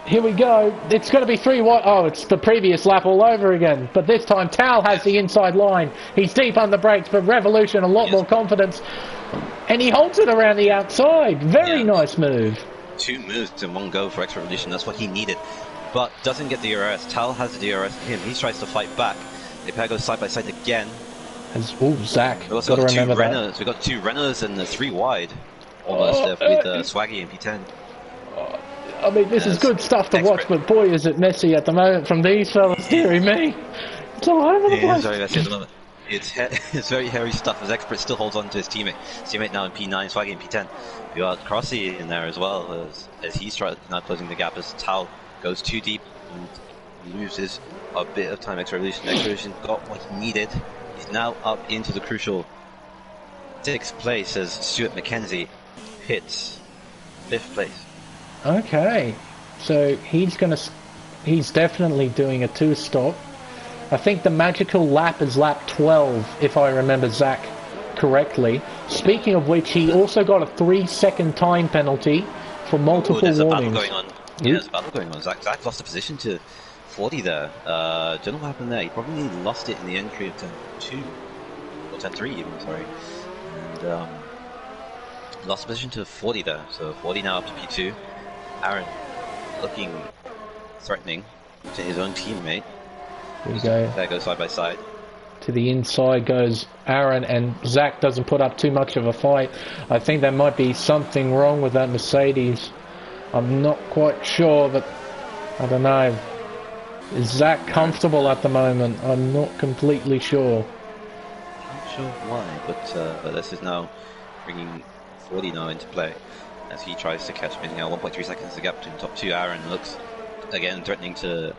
Here we go. It's going to be 3 wide. Oh, it's the previous lap all over again. But this time, Tal has the inside line. He's deep on the brakes, but Revolution, a lot more confidence. And he holds it around the outside. Very nice move. 2 moves in one go for X Revolution. That's what he needed. But doesn't get the DRS. Tal has the DRS for him. He tries to fight back. They pair go side by side again. Zach. We've also got 2 Renaults. We've got 2 Renaults and 3 wide. Almost with Swaggy and P10. I mean, this is good stuff to watch, but boy, is it messy at the moment from these fellas, dearie me. It's all over the place. It's very messy at the moment. It's very hairy stuff as Expert still holds on to his teammate. His teammate now in P9, Swaggy in P10. We got Crossy in there as well, as he's now closing the gap as Tal goes too deep and loses a bit of time. X Revolution got what he needed. He's now up into the crucial 6th place as Stuart McKenzie hits 5th place. Okay, so he's going to he's definitely doing a 2-stop. I think the magical lap is lap 12, if I remember Zach correctly. Speaking of which, he also got a 3-second time penalty for multiple there's warnings. A battle going on. Yeah, there's a battle going on. Zach lost the position to 40 there. Don't know what happened there. He probably lost it in the entry of turn 2 or turn 3 even. Sorry, and lost the position to 40 there. So 40 now up to P2. Aaron looking threatening to his own teammate. There you go. There goes side by side. To the inside goes Aaron, and Zach doesn't put up too much of a fight. I think there might be something wrong with that Mercedes. I'm not quite sure, but I don't know. Is Zach comfortable at the moment? I'm not completely sure. Not sure why, but this is now bringing 40 now into play as he tries to catch me. Now 1.3 seconds the gap between the top two. Aaron looks again threatening to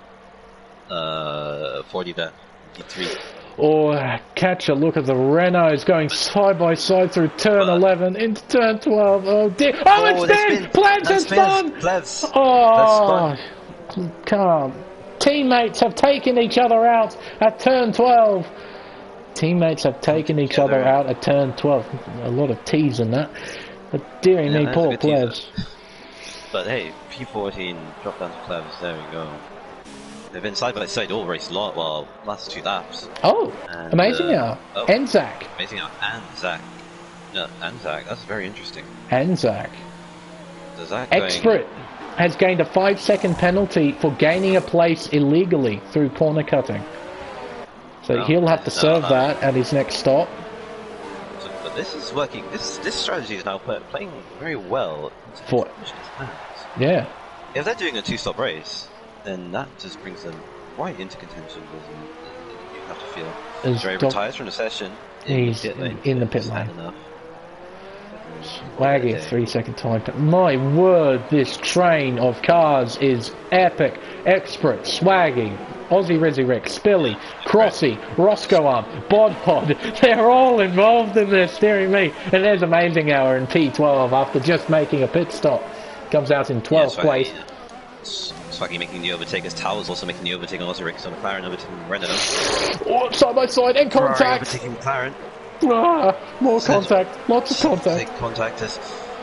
40 there. P3. Or catch a look at the Renaults going side by side through turn 11 into turn 12. Oh dear! Oh, it's dead! Plebs has spun! Plebs. Oh, can't. Teammates have taken each other out at turn 12. Teammates have taken each other out at turn 12. A lot of T's in that. But dearie me, poor Plebs. But hey, P14 drop down to Plebs. There we go. They've been side by side all race lot, well, last 2 laps. Oh, and, amazing hour. Oh, and Zach. Amazing hour. And Zach. No, and Zach. That's very interesting. And Zach. So Zach Expert has gained a 5-second penalty for gaining a place illegally through corner cutting. So he'll have to serve that at his next stop. So, but this is working. This strategy is now playing very well. For yeah. If they're doing a 2-stop race, then that just brings them right into contention. You have to feel. Dre retires from the session. He's in the pit lane. Swaggy, 3-second time. My word, this train of cars is epic. Expert, Swaggy, Aussie Resurrect, Spilly, Crossy, Roscoe Arm, Bod Pod. They're all involved in this, dearie me. And there's Amazing Hour in P12 after just making a pit stop. Comes out in 12th place. Swaggy making the overtake as Towers also making the overtake on Aussie Rick, so McLaren overtaking Renault. Oh, side by side and contact. Overtaking McLaren. More contact, lots of contact. Contact as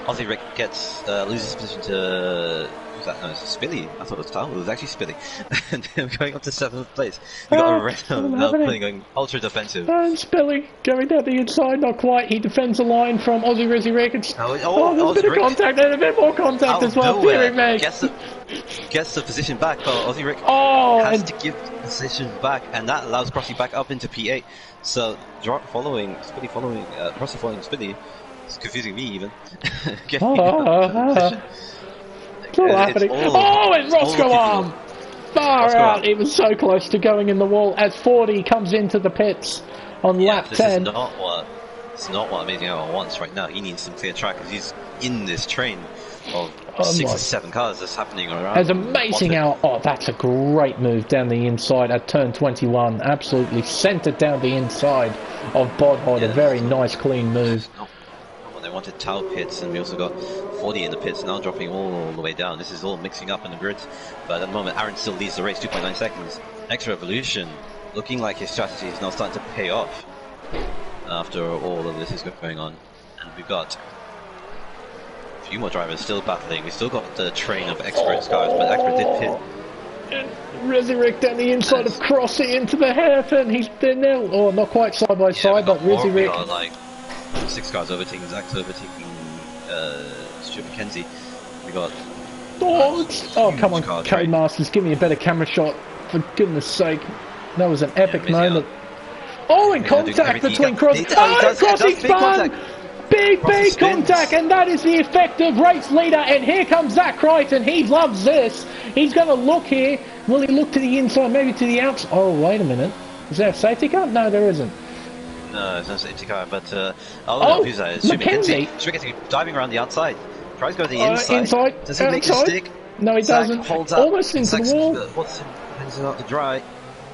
Aussie Rick gets loses position to who's that? No, it's Spilly. I thought it was Towers. It was actually Spilly. And then going up to 7th place. We got a Renault going ultra defensive. And Spilly going down the inside, not quite. He defends the line from Aussie Rizzy Rick. There's a bit of contact and a bit more contact as well. Gets the position back, but Aussie Rick has to give the position back, and that allows Crossy back up into P8. So Crossy following Spilly. It's confusing me even. It's all happening. And Roscoe Arm! Far out! It was so close to going in the wall as 40 comes into the pits on lap 10. It's not what Amazing Hour wants right now. He needs some clear track because he's in this train of 6 or 7 cars that's happening around. As Amazing Hour, that's a great move down the inside at turn 21. Absolutely centered down the inside of Bodhod. A very nice, clean move. They wanted Tau pits, and we also got 40 in the pits, now dropping all the way down. This is all mixing up in the grids, but at the moment Aaron still leads the race, 2.9 seconds. Extra Evolution, looking like his strategy is now starting to pay off after all of this is going on. And we've got a few more drivers still battling. We've still got the train of Experts cars, but Expert did pit. Resurrect down the inside of Crossy into the hairpin. He's there now, or not quite side by side, but Resurrect. Like 6 cars overtaking, Zach's overtaking Stuart McKenzie. We got come on, Codemasters, give me a better camera shot, for goodness sake. That was an epic moment. In contact between Crossy. Crossy spun! Big contact, and that is the effective race leader. And here comes Zach Crichton. He loves this. He's going to look here. Will he look to the inside, maybe to the outside? Oh, wait a minute. Is there a safety car? No, there isn't. No, it's not a safety car, but who's that? It's McKenzie. McKenzie diving around the outside. Tries to go to the inside. Does he make a stick? No, he doesn't. Holds almost into the wall. Holds it out to dry,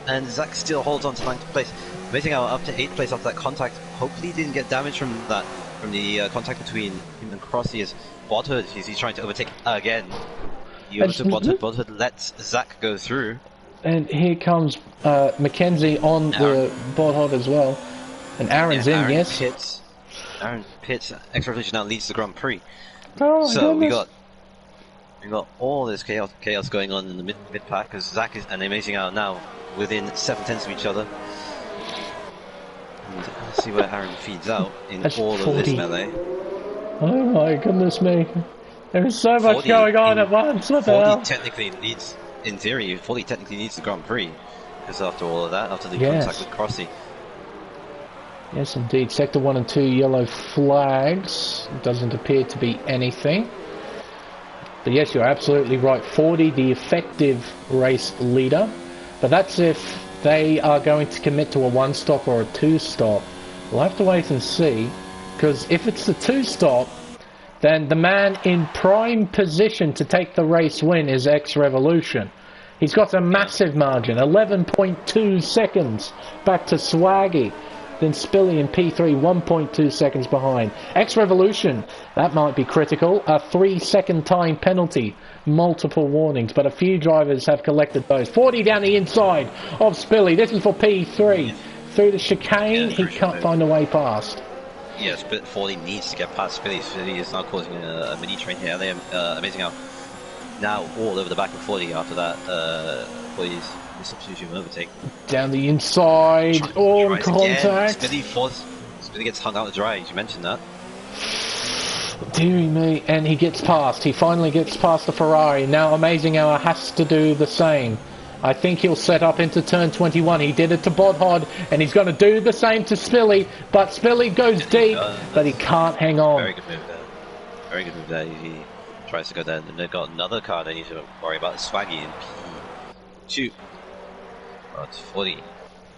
and Zach still holds on to 9th place. Waiting out up to 8th place after that contact. Hopefully, he didn't get damage from that, from the contact between him and Crossy. As Bothood, he's trying to overtake again. You go to Bodhood lets Zach go through. And here comes Mackenzie on the Bodhood as well. And Aaron's in, yes. Aaron pits. X-Revolution now leads the Grand Prix. Oh, so we got all this chaos going on in the mid pack because Zach and Amazing Hour now within 7/10 of each other. And let's see where Aaron feeds out in all of this melee. Oh my goodness me! There is so much going on at once. What the hell? Technically leads, in theory, 40 technically leads the Grand Prix because after all of that, after the contact with Crossy. Yes, indeed. Sector 1 and 2 yellow flags. Doesn't appear to be anything. But yes, you're absolutely right. 40, the effective race leader. But that's if they are going to commit to a 1-stop or a 2-stop. We'll have to wait and see. Because if it's the 2-stop, then the man in prime position to take the race win is X-Revolution. He's got a massive margin. 11.2 seconds back to Swaggy. Then Spilly in P3, 1.2 seconds behind. X-Revolution, that might be critical. A 3-second time penalty. Multiple warnings, but a few drivers have collected those. 40 down the inside of Spilly. This is for P3. Through the chicane, he can't find a way past. Yes, but 40 needs to get past Spilly. Spilly is now causing a mini train here. They Amazing how now all over the back of 40 after that. 40's substitution overtake. Down the inside, all contact. Spilly gets hung out to dry, you mentioned that. Deary me, and he gets past. He finally gets past the Ferrari. Now Amazing Hour has to do the same. I think he'll set up into turn 21. He did it to Bodhod, and he's going to do the same to Spilly, but Spilly goes deep, but he can't hang on. Very good move there. Very good move there. He tries to go there, and they've got another car they need to worry about. Swaggy in P2. Oh, it's 40.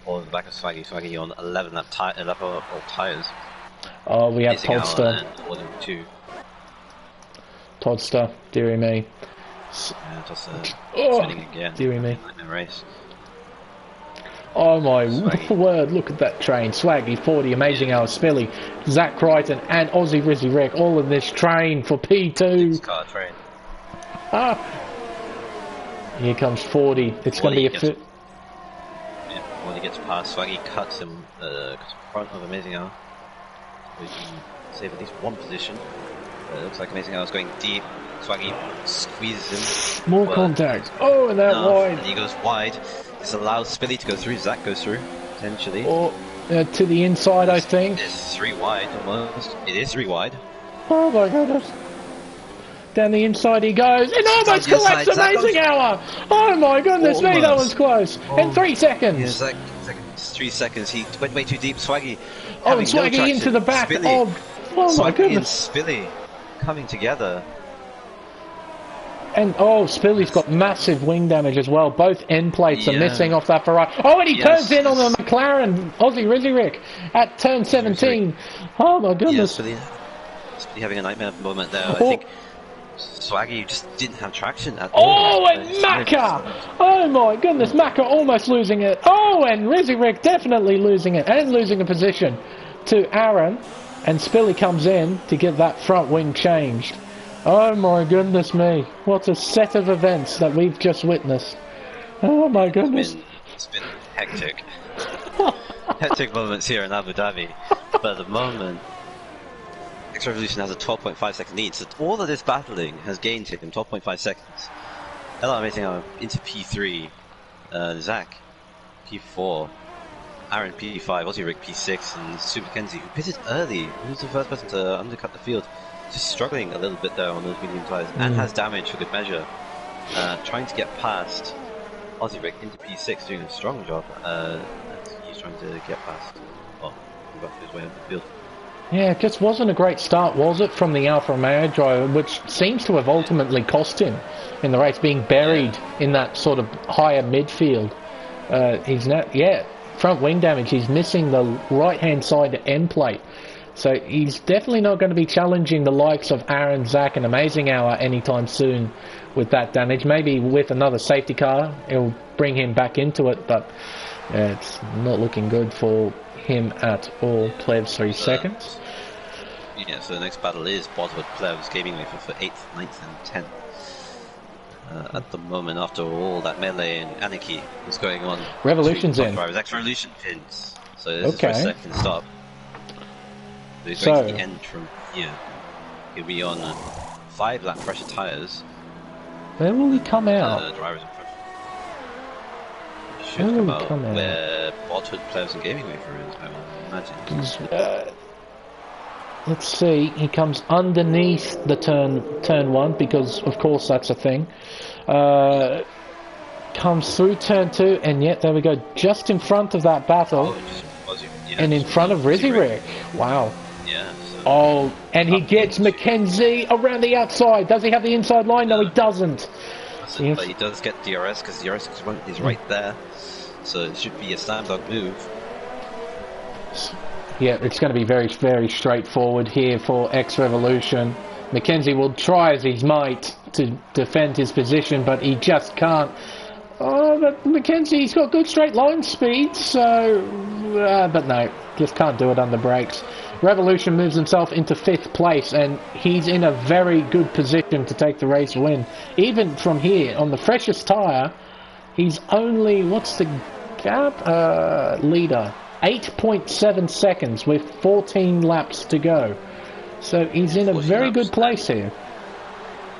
All in the back of Swaggy. Swaggy on 11 lap tires. Oh, we have Toddster. Toddster, dearie me. Yeah, Toddster spinning again. Dearie me. Race. Oh my word, look at that train. Swaggy, 40, Amazing Hour, Spilly, Zach Crichton, and Aussie Rizzy Rick, all in this train for P2. Car train. Here comes 40. It's going to be a fit. Yeah, when he gets past, Swaggy cuts him in front of Amazing Hour. We can save at least one position. It looks like Amazing Hour is going deep. Swaggy squeezes him. More contact. Oh, and that wide. And he goes wide. This allows Spilly to go through. Zach goes through, potentially. Or to the inside, I think. It's 3 wide almost. It is 3 wide. Oh my goodness. Down the inside he goes. And almost collects Amazing Hour. Oh my goodness me, that was close. In 3 seconds. Yeah, Zach, 3 seconds. He went way too deep. Swaggy. Oh, and Swaggy into the back Spilly. of. Oh my goodness. And Spilly coming together. And Spilly's got massive wing damage as well. Both end plates are missing off that Ferrari. Oh, and he turns in on the McLaren, Aussie Rizzy Rick, at turn 17. Oh my goodness. Spilly having a nightmare moment there. I think Swaggy just didn't have traction at all. Oh, and Macca! Oh my goodness, Macca almost losing it. Oh, and Rizzy Rick definitely losing it and losing a position to Aaron. And Spilly comes in to get that front wing changed. Oh my goodness me, what a set of events that we've just witnessed. Oh my goodness. It's been hectic. Hectic moments here in Abu Dhabi. But at the moment, X-Revolution has a 12.5 second lead, so all of this battling has gained him 12.5 seconds. LR Amazing Hour into P3, Zach P4, Aaron P5, Aussie Rick P6, and Sue McKenzie, who pitted early. He was the first person to undercut the field. Just struggling a little bit there on those medium tires, and has damage for good measure. Trying to get past Aussie Rick into P6, doing a strong job. He's trying to get past, he got his way up the field. Yeah, it just wasn't a great start, was it, from the Alfa Romeo driver, which seems to have ultimately cost him in the race, being buried in that sort of higher midfield. He's now, front wing damage. He's missing the right-hand side end plate. So he's definitely not going to be challenging the likes of Aaron, Zach, and Amazing Hour anytime soon with that damage. Maybe with another safety car, it'll bring him back into it, but it's not looking good for him at all. Plebs 3 seconds. Yeah, so the next battle is Bosworth Plebs, gaming way for 8th, 9th, and 10th. at the moment, after all that melee and anarchy is going on. Revolution's in. Drivers, Revolution pins. So this is for a second stop. So he's going to the end from here. He'll be on 5 lap pressure tyres. Where will he come out? Drivers in front. He should come out where Botwood Players and Gaming Maker is, I imagine. Let's see, he comes underneath the turn 1, because of course that's a thing. Comes through turn 2, and yet there we go, just in front of that battle. And in front of Rizzy-Rick. Wow. Yeah. So oh, and he gets Mackenzie around the outside. Does he have the inside line? No, he doesn't. But he does get DRS, because DRS is right there. So it should be a slam dunk move. Yeah, it's going to be very, very straightforward here for X-Revolution. Mackenzie will try as he might to defend his position, but he just can't. Oh, but Mackenzie's got good straight line speed, so... but no, just can't do it under brakes. Revolution moves himself into 5th place, and he's in a very good position to take the race win. Even from here, on the freshest tyre, he's only... What's the gap? Leader. 8.7 seconds with 14 laps to go. So he's in a very good place here.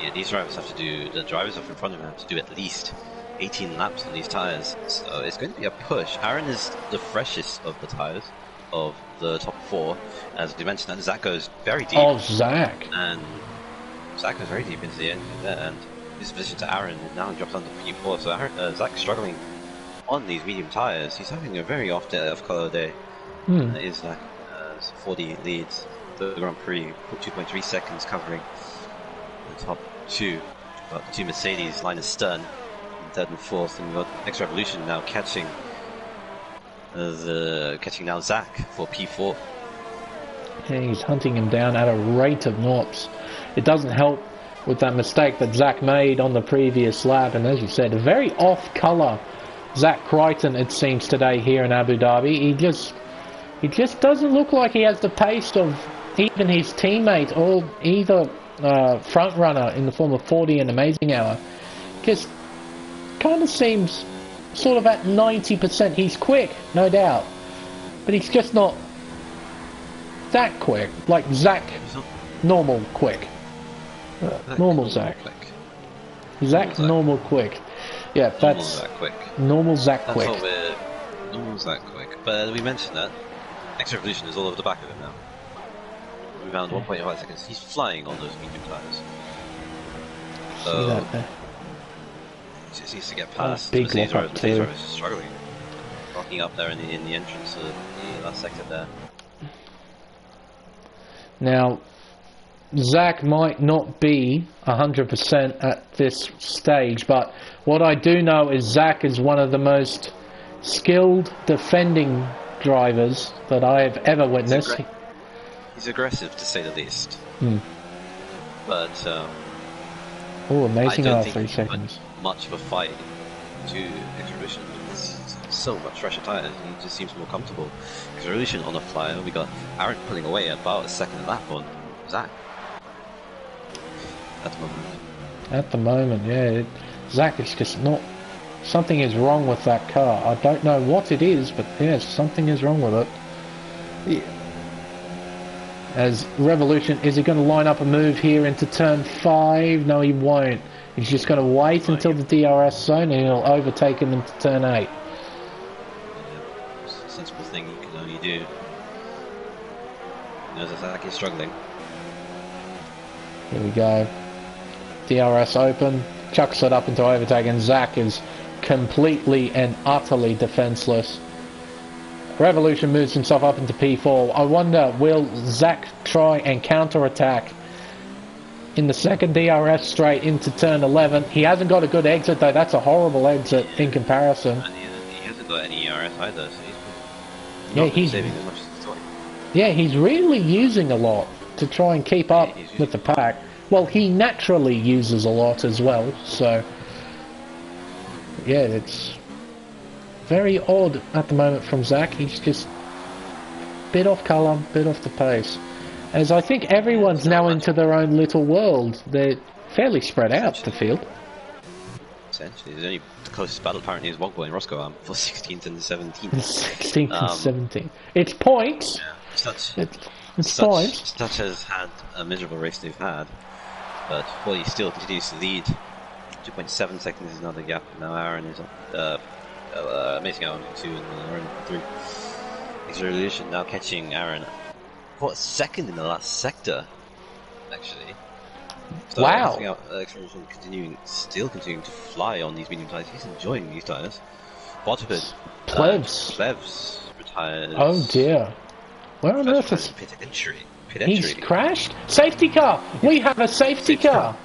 Yeah, these drivers have to do... The drivers up in front of him have to do at least 18 laps on these tyres. So it's going to be a push. Aaron is the freshest of the tyres of the top 4. As we mentioned, that Zach goes very deep. Oh, Zach. And Zach goes very deep into the end there. And his position to Aaron now drops down to P4. So Zach's struggling on these medium tyres. He's having a very off-color day. It is like 40 leads. The Grand Prix, 2.3 seconds covering the top 2. Got the 2 Mercedes, Linus Stern, in 3rd and 4th, and we've got X-Revolution now catching now Zach for P4. Yeah, he's hunting him down at a rate of knots. It doesn't help with that mistake that Zach made on the previous lap, and as you said, a very off-colour Zach Crichton, it seems, today here in Abu Dhabi. He just doesn't look like he has the pace of even his teammate or either front runner in the form of 40 and Amazing Hour. Just kind of seems sort of at 90%. He's quick, no doubt, but he's just not that quick, like Zach, normal quick. Normal Zach. Zach normal quick. Yeah, that's normal Zach quick. Normal Zach quick. But we mentioned that X-Revolution is all over the back of him now. Around 1.5 seconds. He's flying on those medium tyres. So he just needs to get past. Big lock up too. Is struggling, rocking up there in the entrance of the last sector there. Now, Zach might not be 100% at this stage, but what I do know is Zach is one of the most skilled defending drivers that I have ever witnessed. He's aggressive, to say the least. But oh, amazing! I don't think 3 seconds. Much of a fight to X-Revolution. There's so much fresher tyres. He just seems more comfortable. X-Revolution on the flyer. We got Aaron pulling away about a second lap on Zach. At the moment, yeah. Zach is just not... Something is wrong with that car. I don't know what it is, but yes, something is wrong with it. Yeah. As Revolution, is he going to line up a move here into turn 5? No, he won't. He's just going to wait until the DRS zone and he'll overtake him into turn 8. It's a sensible thing you can only do. He knows that Zach is struggling. Here we go. DRS open, chucks it up into overtake, and Zach is completely and utterly defenseless. Revolution moves himself up into P4. I wonder, will Zach try and counter-attack in the second DRS straight into turn 11? He hasn't got a good exit though. That's a horrible exit in comparison. And he hasn't got any ERS either, so he's saving as much as he's doing. Yeah, he's really using a lot to try and keep up with the pack. Well, he naturally uses a lot as well, so yeah, it's very odd at the moment from Zach. He's just a bit off colour, bit off the pace. As I think everyone's now into their own little world. They're fairly spread out, the field. Essentially, the only closest battle apparently is Wogboy and Roscoe for 16th and 17th. 16th and 17th. It's points. Yeah, It's points. Such has had a miserable race they've had, but Wally still continues to lead. 2.7 seconds is another gap. Now Aaron is up. Amazing Aaron 2 and Aaron 3. Execution now catching Aaron for a second in the last sector, actually. So wow. Execution still continuing to fly on these medium tires. He's enjoying these tires. Waterford. Plebs retires. Oh dear. Where on earth is pit entry? He's crashed? Safety car! We have a safety car!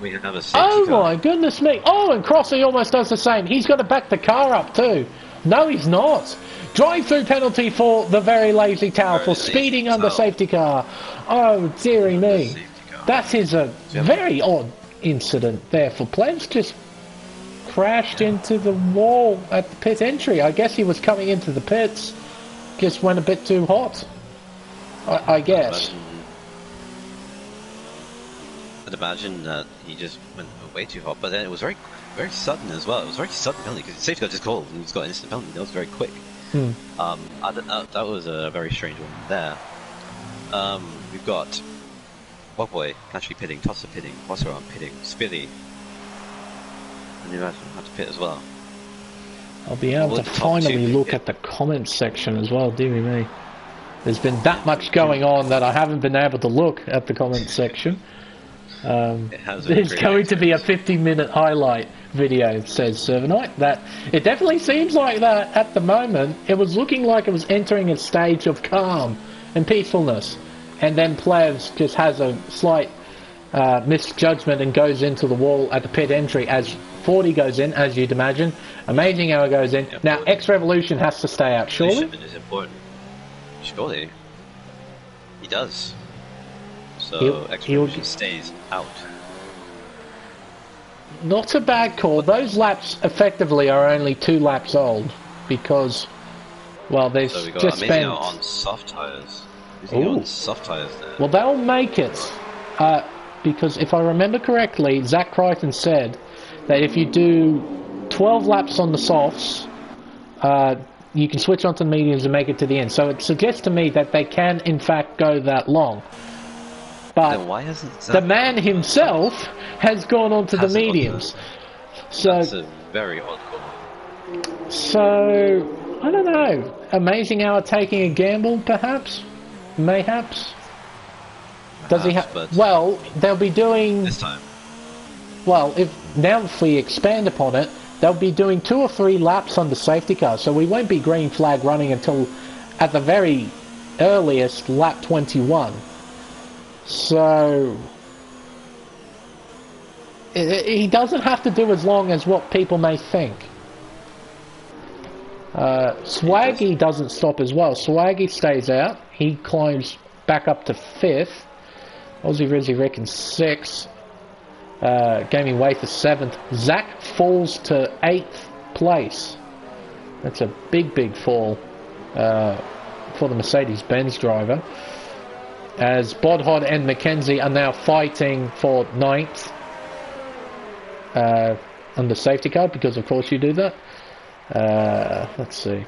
We have a safety car. Oh my goodness me! Oh, and Crossy almost does the same. He's got to back the car up too. No, he's not. Drive-through penalty for the very lazy towel for speeding under safety car. Oh, dearie me. That is a very odd incident there for Plebs. Just crashed into the wall at the pit entry. I guess he was coming into the pits. Just went a bit too hot. I guess. I'd imagine that he just went way too hot, but then it was very sudden as well. It was very sudden penalty because the safety car just called and he's got an instant penalty. That was very quick. That was a very strange one there. We've got Wogboy actually pitting, Tosser pitting, Wasseron pitting, Spilly, and you imagine have to pit as well. I'll be able to finally look at the comments section as well, dearie me. There's been that much going on that I haven't been able to look at the comments section. There's going to be a 50-minute highlight video, says Servanite. That it definitely seems like that at the moment. It was looking like it was entering a stage of calm and peacefulness, and then Plebs just has a slight misjudgment and goes into the wall at the pit entry as 40 goes in, as you'd imagine. Amazing Hour goes in. Now X Revolution has to stay out, surely? Is important. Surely. He does. So X Revolution stays out. Not a bad call. Those laps effectively are only 2 laps old because, well, they've just spent on soft tires. On soft tires there. Well, they'll make it because if I remember correctly, Zach Crichton said that if you do 12 laps on the softs, you can switch onto the mediums and make it to the end. So it suggests to me that they can, in fact, go that long. But then why hasn't the man himself has gone on to the mediums. So that's a very odd call. So, I don't know. Amazing Hour taking a gamble, perhaps? Mayhaps? Does he have... Well, they'll be doing... This time. Well, if we expand upon it, they'll be doing 2 or 3 laps on the safety car, so we won't be green flag running until, at the very earliest, lap 21. So... he doesn't have to do as long as what people may think. Swaggy doesn't stop as well. Swaggy stays out. He climbs back up to 5th. Aussie Rizzy Rick in 6th. Gaming Way for 7th. Zach falls to 8th place. That's a big fall for the Mercedes-Benz driver. As Bodhod and Mackenzie are now fighting for 9th on the safety car, because of course you do that. Let's see.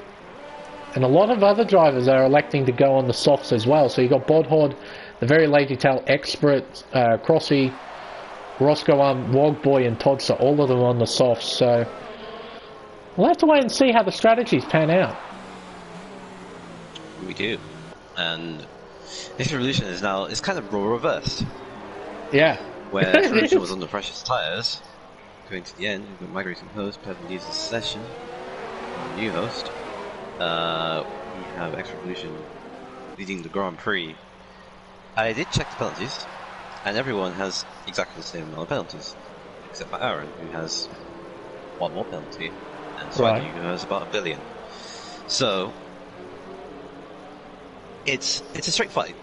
And a lot of other drivers are electing to go on the softs as well. So you've got Bodhod, the very lazy tail expert, Crossy, Roscoe Wogboy and Todser, all of them on the softs. So we'll have to wait and see how the strategies pan out. We do. And this revolution is now, it's kind of reversed. Yeah. Where revolution was on the freshest tyres. Going to the end, we've got migrating host, Pevin leaves the session. New host. We have X Revolution leading the Grand Prix. I did check the penalties, and everyone has exactly the same amount of penalties, except for Aaron, who has 1 more penalty, and Swaggy, who has about 1 billion. So it's a straight fight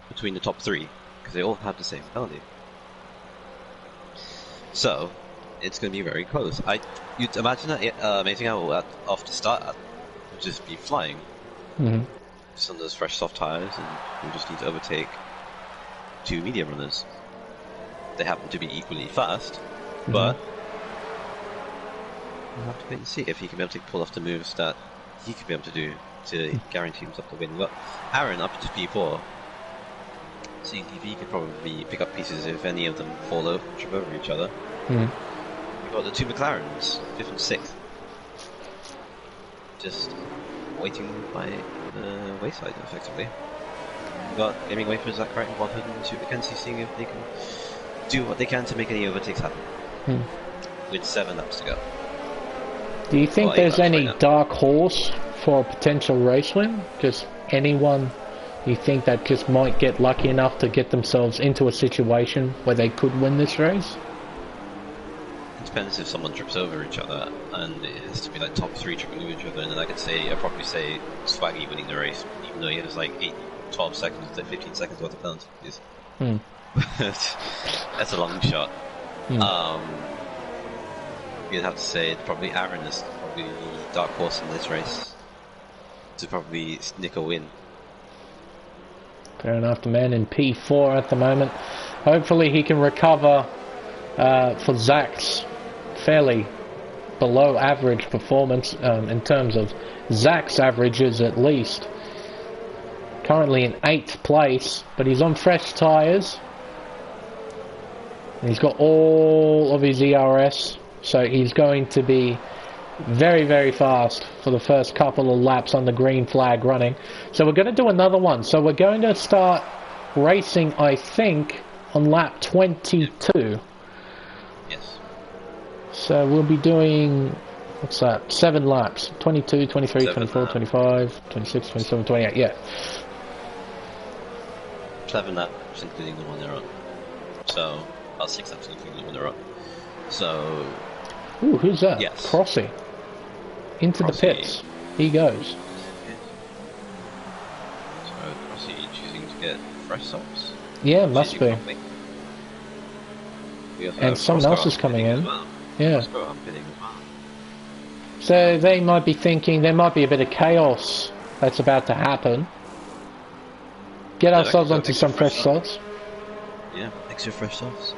between the top 3, because they all have the same penalty. So it's going to be very close. You'd imagine that Amazing Hour off the start would just be flying. Mm-hmm. Just on those fresh soft tires, and we just need to overtake 2 medium runners. They happen to be equally fast, but We'll have to wait and see if he can be able to pull off the moves that he could be able to do to guarantee himself the win. We've got Aaron up to P4. Seeing if he could probably pick up pieces if any of them trip over each other. We've got the two McLarens, 5th and 6th. Just waiting by the wayside, effectively. We've got Gaming Wafers, Zach Wright and Bob Hood and Super Mackenzie, seeing if they can do what they can to make any overtakes happen. With 7 laps to go. Do you think there's any dark horse for a potential race win? Just anyone you think that just might get lucky enough to get themselves into a situation where they could win this race? It depends if someone trips over each other, and it has to be like top 3 tripping over each other, and then I'd probably say Swaggy winning the race, even though he has like 12 seconds to 15 seconds worth of penalties. That's a long shot. You'd have to say probably Aaron is probably the dark horse in this race to probably sneak a win. Fair enough. The man in P4 at the moment. Hopefully he can recover for Zach's fairly below average performance in terms of Zach's averages at least. Currently in 8th place, but he's on fresh tyres. He's got all of his ERS, so he's going to be very, very fast for the first couple of laps on the green flag running. So we're going to do another one. So we're going to start racing, I think, on lap 22. Yes. So we'll be doing, what's that, 7 laps. 22, 23, 24, 25, 26, 27, 28, yeah. 7 laps, including the one they're on. So, 6 laps, including the one they're on. So... Ooh, who's that? Yes. Crossy. Into the pits. He goes. So, Crossy choosing to get fresh softs? Yeah, must be. And someone else is coming in. Well. Yeah. Well. So they might be thinking there might be a bit of chaos that's about to happen. Get ourselves onto some fresh softs. Yeah, extra fresh softs.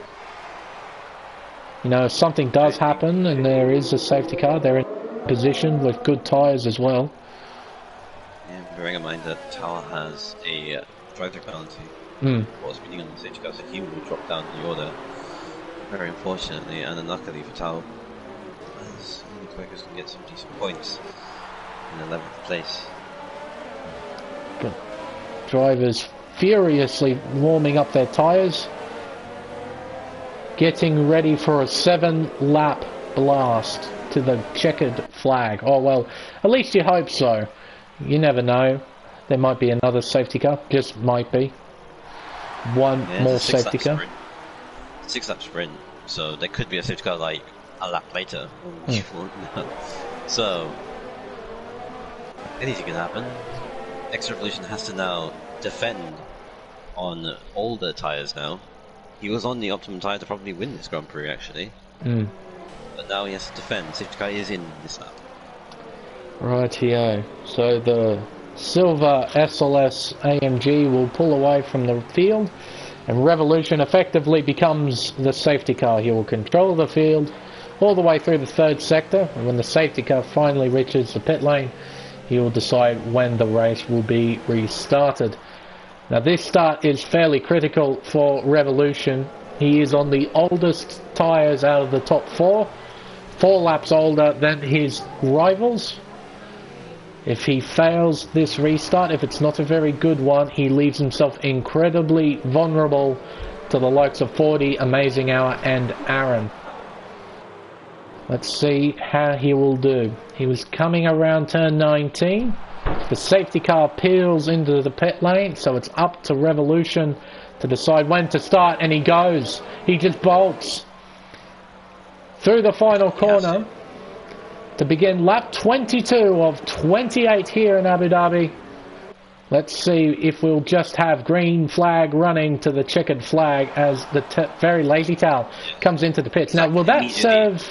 You know, if something does happen and there is a safety car, they're in position with good tyres as well. Yeah, bearing in mind that Tower has a driver penalty for speeding on the safety car, so he will drop down the order. Very unfortunately, and unluckily for Tower, as the Quakers can get some decent points in 11th place. Good. Drivers furiously warming up their tyres, getting ready for a 7-lap blast to the checkered flag. Oh well, at least you hope so. You never know. There might be another safety car. Just might be. One more safety car. 6-lap sprint. So there could be a safety car like a lap later. So anything can happen. X Revolution has to now defend on older tyres now. He was on the optimum tyre to probably win this Grand Prix actually. But now he has to defend. Safety car is in this lap. Rightio. So the silver SLS AMG will pull away from the field, and Revolution effectively becomes the safety car. He will control the field all the way through the 3rd sector, and when the safety car finally reaches the pit lane, he will decide when the race will be restarted. Now this start is fairly critical for Revolution. He is on the oldest tyres out of the top 4 laps older than his rivals. If he fails this restart, if it's not a very good one, he leaves himself incredibly vulnerable to the likes of 40, Amazing Hour and Aaron. Let's see how he will do. He was coming around turn 19. The safety car peels into the pit lane, so it's up to Revolution to decide when to start, and he goes. He just bolts through the final corner to begin lap 22 of 28 here in Abu Dhabi. Let's see if we'll just have green flag running to the checkered flag as the very lazy towel comes into the pits. Now, will that serve?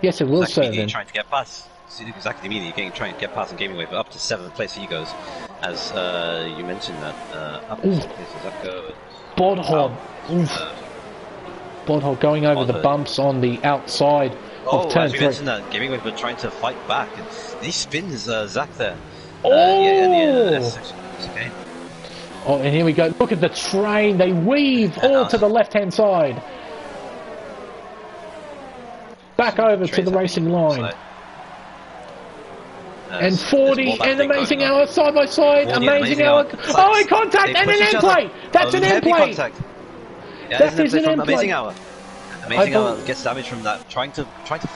Yes, it will serve him. Trying to get past. Exactly immediately trying to get past and Gaming Wave up to 7th place he goes. As you mentioned that up to 7th place, does that go? Bodhorn. Bodhorn going over the bumps on the outside Oh, turn as we 3. mentioned that, Gaming Wave were trying to fight back, and he spins Zach there. Oh! That's okay. Oh, and here we go. Look at the train. They weave all to the left-hand side. Back over to the racing line. And 40 and Amazing Hour side by side. Amazing Hour. Oh, in contact and an end plate. That's an end plate. Yeah, that is an end plate. Amazing Hour. Amazing Hour gets damage from that, trying to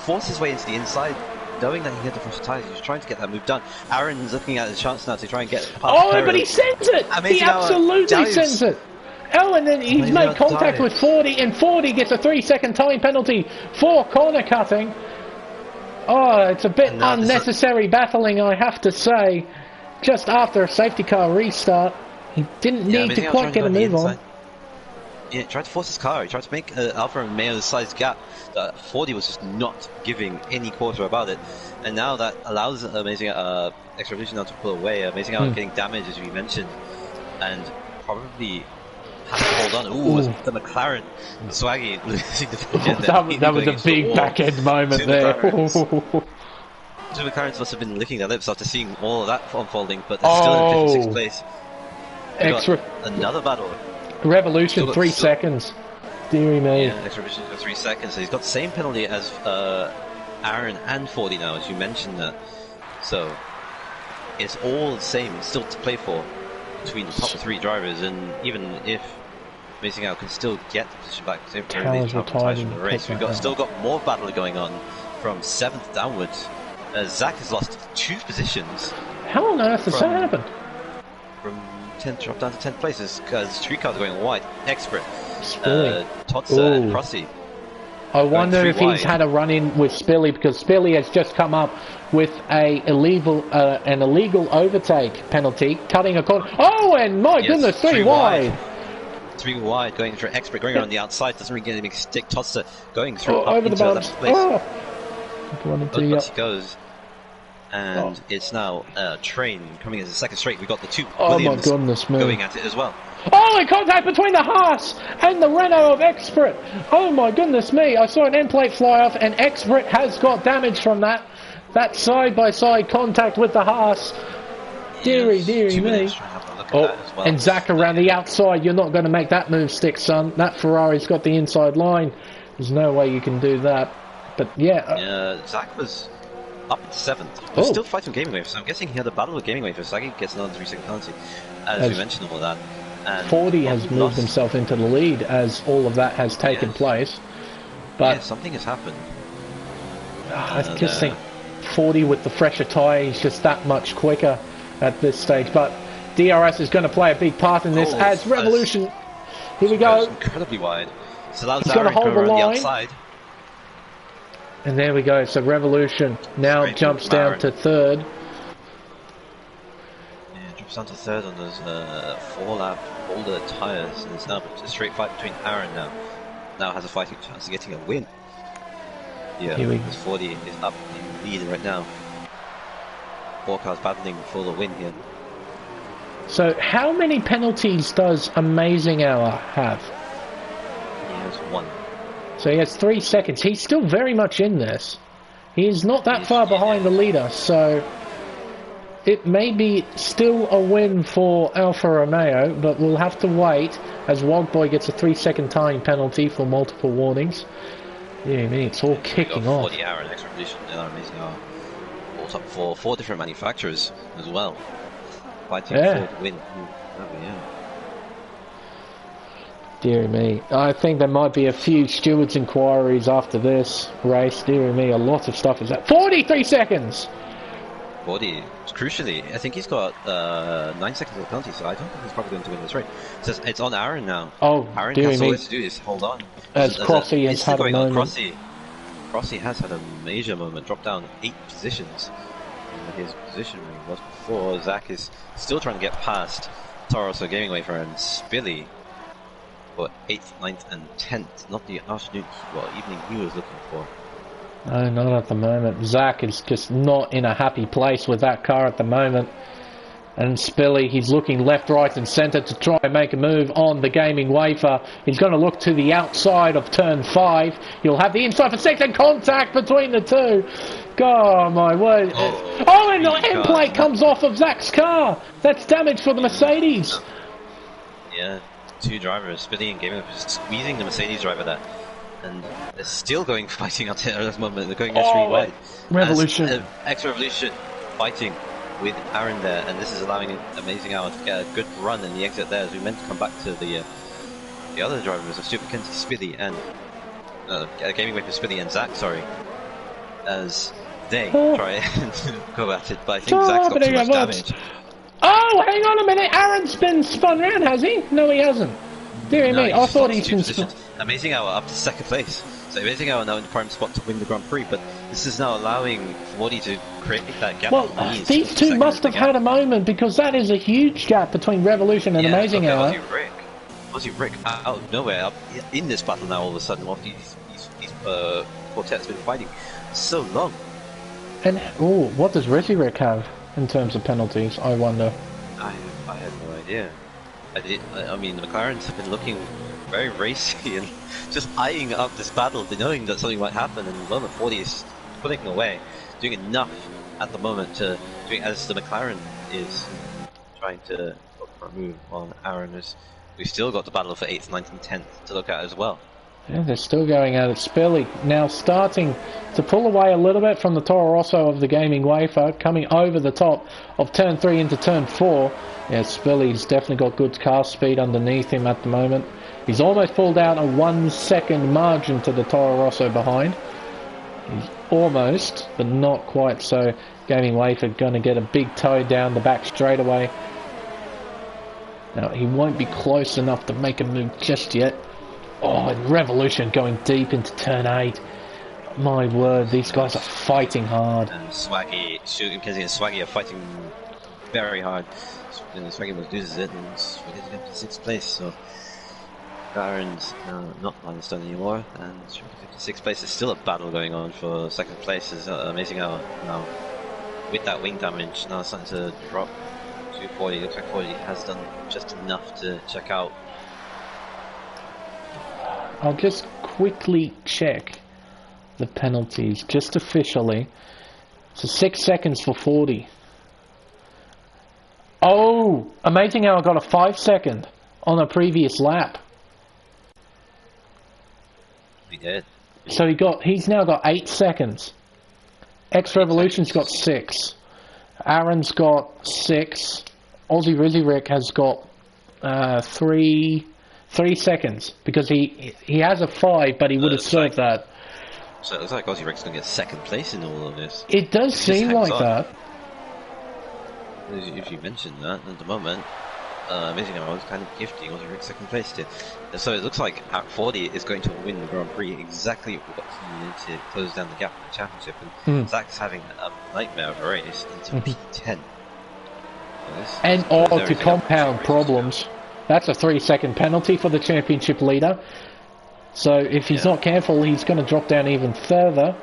force his way into the inside, knowing that he had the first tires. He was trying to get that move done. Aaron's looking at his chance now to try and get past. Oh, but he sends it. He absolutely sends it. Oh, and then he's made contact with 40, and 40 gets a 3-second time penalty for corner cutting. Oh, it's a bit unnecessary battling, I have to say. Just after a safety car restart, he didn't need to quite get a move on. Yeah, tried to force his car. He tried to make Alfa Romeo's size gap. 40 was just not giving any quarter about it. And now that allows Amazing Extra Revolution now to pull away. Amazing Hour getting damaged, as we mentioned. And probably has to hold on. Ooh, the McLaren. Swaggy losing the that was a big back-end moment there. The McLarens must have been licking their lips after seeing all of that unfolding, but they're still in 56th place. Extra another battle. Revolution, 3 seconds. Deary me. Yeah, Extra Revolution for 3 seconds. So he's got the same penalty as Aaron and 40 now, as you mentioned that. So it's all the same. It's still to play for between the top 3 drivers, and even if Amazing Hour can still get the position back to the race, we've still got more battle going on from 7th downwards. Zach has lost 2 positions. How on earth has that happened? From 10th drop down to 10th places because 3 cars are going wide. Expert, Totsa and Crossy. I wonder if he's had a run-in with Spilly, because Spilly has just come up with an illegal overtake penalty, cutting a corner. Oh, and my goodness, 3 wide. 3 wide, going through Expert, going around the outside, doesn't really get any big stick. Totsa going through over the bumps. He goes. And it's now Train coming as a second straight. We've got the 2 Williams my goodness me. Going at it as well. Oh, in contact between the Haas and the Renault of Expert. Oh my goodness me. I saw an end plate fly off, and Expert has got damage from that side-by-side contact with the Haas. Deary me. And Zach around the outside. You're not going to make that move stick, son. That Ferrari's got the inside line. There's no way you can do that. But yeah. Zach was up to 7th. We're still fighting Gaming Wave, so I'm guessing he had a battle with Gaming Wave. So Zach gets another 3-second penalty, as we mentioned all that. And 40 has moved himself into the lead as all of that has taken place. But something has happened. I just think 40 with the fresher tyre, he's just that much quicker at this stage. But DRS is going to play a big part in this as Revolution. Here we go. Incredibly wide. So he's going to hold the line. Outside. And there we go. So Revolution now jumps down to 3rd. Yeah, drops down to 3rd on those 4-lap older tyres, and it's now a straight fight between Aaron now has a fighting chance of getting a win. Yeah, because 40 is up in the lead right now. 4 cars battling for the win here. So how many penalties does Amazing Hour have? He has 1. So he has 3 seconds. He's still very much in this. He's not that far behind the leader, so it may be still a win for Alfa Romeo, but we'll have to wait as Wogboy gets a 3-second time penalty for multiple warnings. Yeah, I mean, it's all kicking off. 40 hour and Extra Revolution, they are Amazing Hour. All top 4 different manufacturers as well. Fighting for the win. Dear me. I think there might be a few stewards' inquiries after this race. Dear me, a lot of stuff is that. 43 seconds! 40. Crucially, I think he's got 9 seconds of penalty, so I don't think he's probably going to win this race. So it's on Aaron now. Oh, Aaron has all he has to do is hold on. As Crossy has had a moment. Crossy has had a major moment, dropped down 8 positions. His position where he was before. Zach is still trying to get past Torosso Gaming Wafer and Spilly for 8th, 9th and 10th. Not the afternoon, evening he was looking for. No, not at the moment. Zach is just not in a happy place with that car at the moment. And Spilly, he's looking left, right and centre to try and make a move on the gaming wafer. He's going to look to the outside of turn 5. He'll have the inside for 6 and contact between the two. God, my word. Oh, and the end plate comes off of Zach's car. That's damage for the Mercedes. Yeah, two drivers, Spilly and Gaming, squeezing the Mercedes driver there. And they're still fighting out there at this moment. They're going extremely wide. Revolution. X-Revolution fighting with Aaron there, and this is allowing Amazing Hour to get a good run in the exit there, as we meant to come back to the other drivers of Stuart McKenzie, Spilly, and Gaming Wafer, Spilly and Zach, sorry, as they try and go at it, but I think Zach's got too much damage. Oh, hang on a minute, Aaron's been spun round, has he? No, he hasn't. Dear me, I thought he's been spun. Amazing Hour up to second place. So Amazing Hour now in the prime spot to win the Grand Prix, but this is now allowing Wardy to create that gap. Well, these two must have had a moment, because that is a huge gap between Revolution and Amazing Hour. Aussie Rick out of nowhere up in this battle now all of a sudden, while these quartets been fighting so long. And what does Reggie Rick have in terms of penalties, I wonder? I have no idea. I mean, the McLarens have been looking very racy and just eyeing up this battle, knowing that something might happen, and the moment 40 is pulling away, doing enough at the moment to doing as the McLaren is trying to look for a move on Aaron. We've still got the battle for 8th, 9th and 10th to look at as well. Yeah, they're still going at it. Spilly now starting to pull away a little bit from the Toro Rosso of the gaming wafer, coming over the top of turn 3 into turn 4. Yeah, Spilly's definitely got good car speed underneath him at the moment. He's almost pulled out a 1 second margin to the Toro Rosso behind. He's almost, but not quite so. Gaming Wafer going to get a big toe down the back straightaway. Now, he won't be close enough to make a move just yet. Oh, and Revolution going deep into turn 8. My word, these guys are fighting hard. And Swaggy, Stuart McKenzie and Swaggy are fighting very hard. And Swaggy loses it, and Swaggy's up to 6th place, so Aaron's not on the stone anymore, and 56th place is still a battle going on for 2nd place. Is Amazing Hour now with that wing damage now starting to drop to 40. Looks like 40 has done just enough to check out. I'll just quickly check the penalties, just officially. So 6 seconds for 40. Oh, Amazing Hour got a 5 second on a previous lap. He did. So he's now got 8 seconds. X Revolution's got 6. Aaron's got 6. Aussie Rizzy Rick has got 3 seconds, because he has a 5, but he would have served that. So it looks like Aussie Rick's going to get 2nd place in all of this. It does seem like that. If you mentioned that at the moment, Amazing Hour was kind of gifting Aussie Rick 2nd place to. So it looks like at 40 is going to win the Grand Prix exactly what he needed to close down the gap in the championship. And Zach's having a nightmare of a race into P10. And to compound problems, that's a 3 second penalty for the championship leader. So if he's not careful, he's going to drop down even further.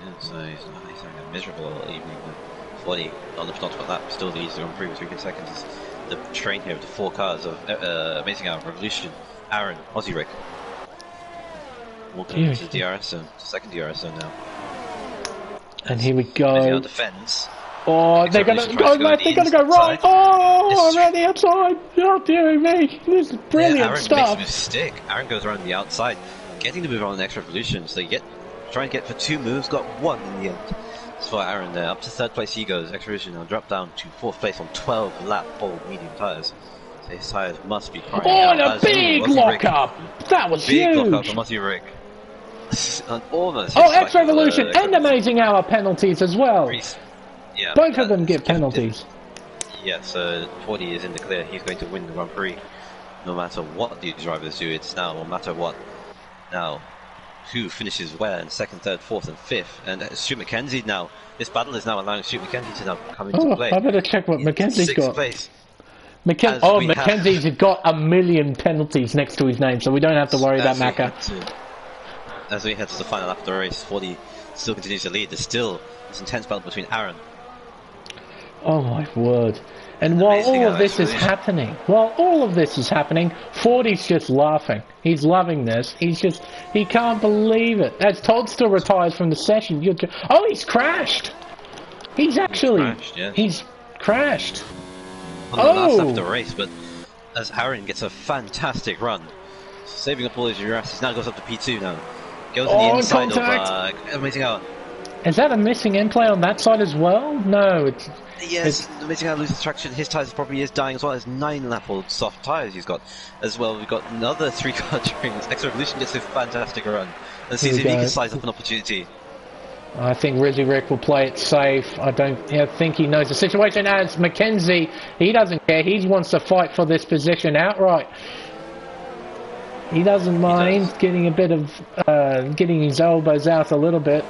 Yeah, so he's having a miserable evening. 40 on the penultimate lap, still leads the Grand Prix with 3 good seconds. The train here with the 4 cars of Amazing Hour, Revolution, Aaron, Aussie Rick. Walking into the DRS zone, 2nd DRS zone now. And here we go. Amazing Hour defends. Oh, they're going to go left, they're going to go right. Oh, around the outside. Oh, dear me. This is brilliant stuff. Aaron makes a mistake. Aaron goes around the outside, getting the move on the next Revolution. So you try and get for 2 moves, got 1 in the end. So for Aaron there, up to 3rd place he goes. X-Revolution now dropped down to 4th place on 12 lap bold medium tyres. So his tyres must be crying out. And a big lock-up! That was huge! Big lock-up from Aussie Rick. Almost. X-Revolution and Amazing Hour penalties as well. Yeah, both of them get penalties. Yeah, so 40 is in the clear. He's going to win the Grand Prix. No matter what these drivers do, it's now no matter what. Now, who finishes where in 2nd, 3rd, 4th and 5th. And Stuart McKenzie now, this battle is now allowing Stuart McKenzie to now come into play. I better check what McKenzie's got. Place. Mackenzie's got a million penalties next to his name, so we don't have to worry about Macca. As we head to the final after the race, 40 still continues to lead. There's still this intense battle between Aaron Oh my word. And while all of this is happening, 40's just laughing. He's loving this. He can't believe it. As Todd still retires from the session, oh, he's crashed! He's crashed. On the last lap of the race, but as Aaron gets a fantastic run, saving up all his Jurassics, now goes up to P2 now. Goes on the inside of Amazing Hour. Is that a missing end play on that side as well? No, it's... Yes, Amazing Hour loses traction, his tyres probably is dying as well. There's 9 lap-old soft tyres he's got as well. We've got another 3 car rings. Extra Revolution gets a fantastic run. Let's see if he can size up an opportunity. I think Rizzy Rick will play it safe. I think he knows the situation. As Mackenzie, he doesn't care. He wants to fight for this position outright. He doesn't mind getting a bit of getting his elbows out a little bit.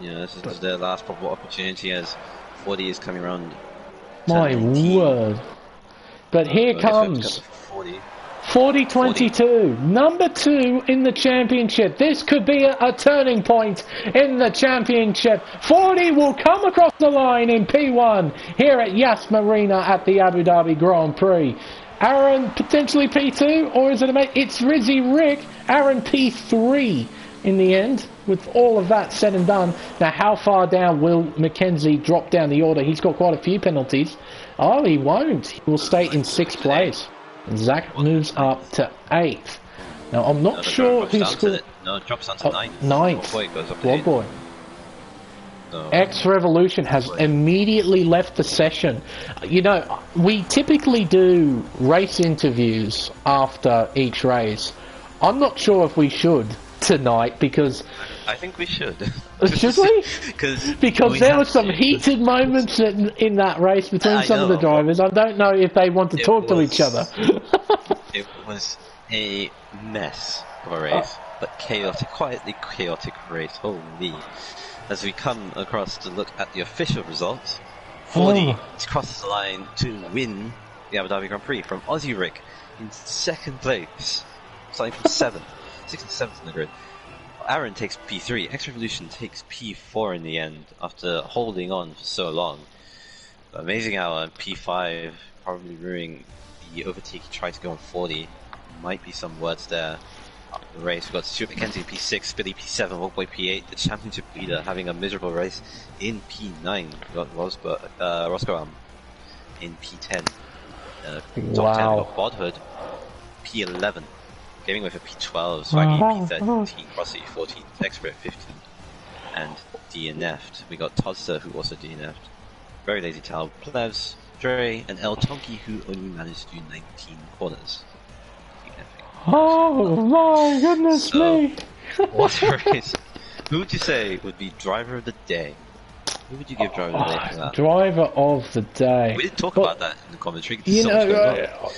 Yeah, this is their last probable opportunity as 40 is coming around. My word! But here comes 40-22, number 2 in the championship. This could be a turning point in the championship. 40 will come across the line in P1 here at Yas Marina at the Abu Dhabi Grand Prix. Aaron potentially P2, or is it it's Rizzy Rick, Aaron P3 in the end, with all of that said and done. Now, how far down will Mackenzie drop down the order? He's got quite a few penalties. Oh, he won't. He will stay in 6th place. And Zach moves up to 8th. Now, I'm not sure who's scored. No, it drops down to 9th. 9th. What boy? X Revolution has immediately left the session. You know, we typically do race interviews after each race. I'm not sure if we should tonight because... I think we should. Should we? Because there were some heated moments in that race between some of the drivers. I don't know if they want to talk to each other. It was a mess of a race, but quietly chaotic race. Holy. As we come across to look at the official results, 40 crosses the line to win the Abu Dhabi Grand Prix from Aussie Rick in 2nd place, starting from 7th, 6th and 7th in the grid. Aaron takes P3, X Revolution takes P4 in the end after holding on for so long. Amazing Hour and P5 probably ruining the overtake he tried to go on 40. Might be some words there. The race, we've got Stuart McKenzie P6, Billy P7, Oldboy P8, the championship leader having a miserable race in P9. We've got Roscoe in P10. Top 10, we've got Bodhood P11, Gaming with a P12, Swaggy P13, Crossy 14, Expert 15, and DNF'd. We got Todster who also DNF'd. Very Lazy Tal, Plebs, Dre, and El Tonki who only managed to do 19 corners. Oh my goodness me! What a race! Who would you say would be driver of the day? Who would you give driver of the day for that? Driver of the day. We didn't talk about that in the commentary. You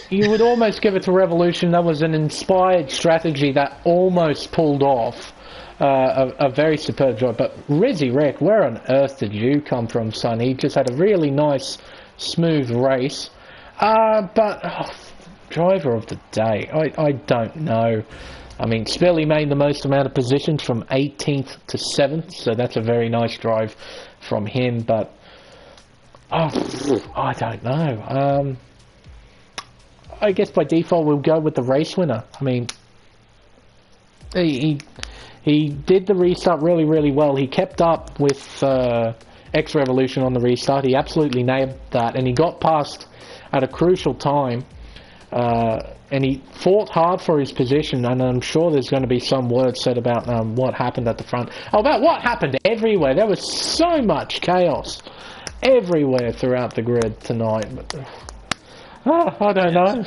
you would almost give it to Revolution. That was an inspired strategy that almost pulled off a very superb job. But Rizzy Rick, where on earth did you come from, son? He just had a really nice, smooth race. Driver of the day, I don't know. I mean, Spilly made the most amount of positions from 18th to 7th, so that's a very nice drive from him, but I don't know. I guess by default we'll go with the race winner. I mean, he did the restart really, really well. He kept up with X Revolution on the restart. He absolutely nailed that, and he got past at a crucial time. And he fought hard for his position, and I'm sure there's going to be some words said about what happened at the front. About what happened everywhere. There was so much chaos everywhere throughout the grid tonight. But, I don't know.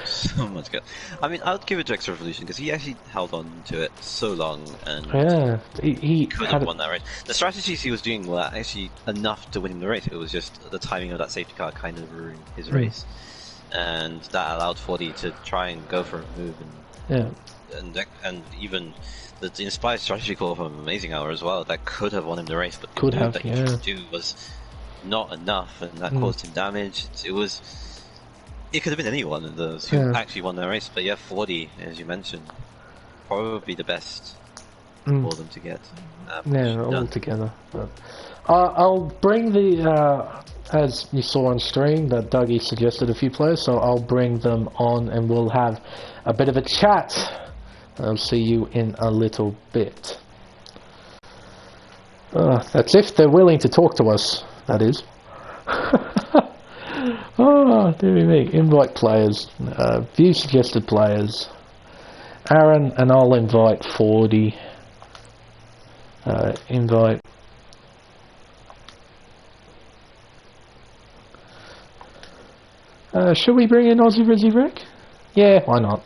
So much good. I mean, I'd give it to X Revolution because he actually held on to it so long, and he could have won that race. The strategies he was doing were actually enough to win the race. It was just the timing of that safety car kind of ruined his race. And that allowed 40 to try and go for a move, and even the inspired strategy call from Amazing Hour as well that could have won him the race, but the move that he tried to do was not enough, and that caused him damage. It could have been anyone of those who actually won their race, but yeah, 40, as you mentioned, probably the best for them to get. Yeah, all together. But I'll bring the, as you saw on stream, that Dougie suggested a few players, so I'll bring them on and we'll have a bit of a chat. I'll see you in a little bit. That's if they're willing to talk to us, that is. Oh, dear me. Invite players. View suggested players. Aaron, and I'll invite 40. Invite. Should we bring in Aussie Rizzy Rick? Yeah, why not?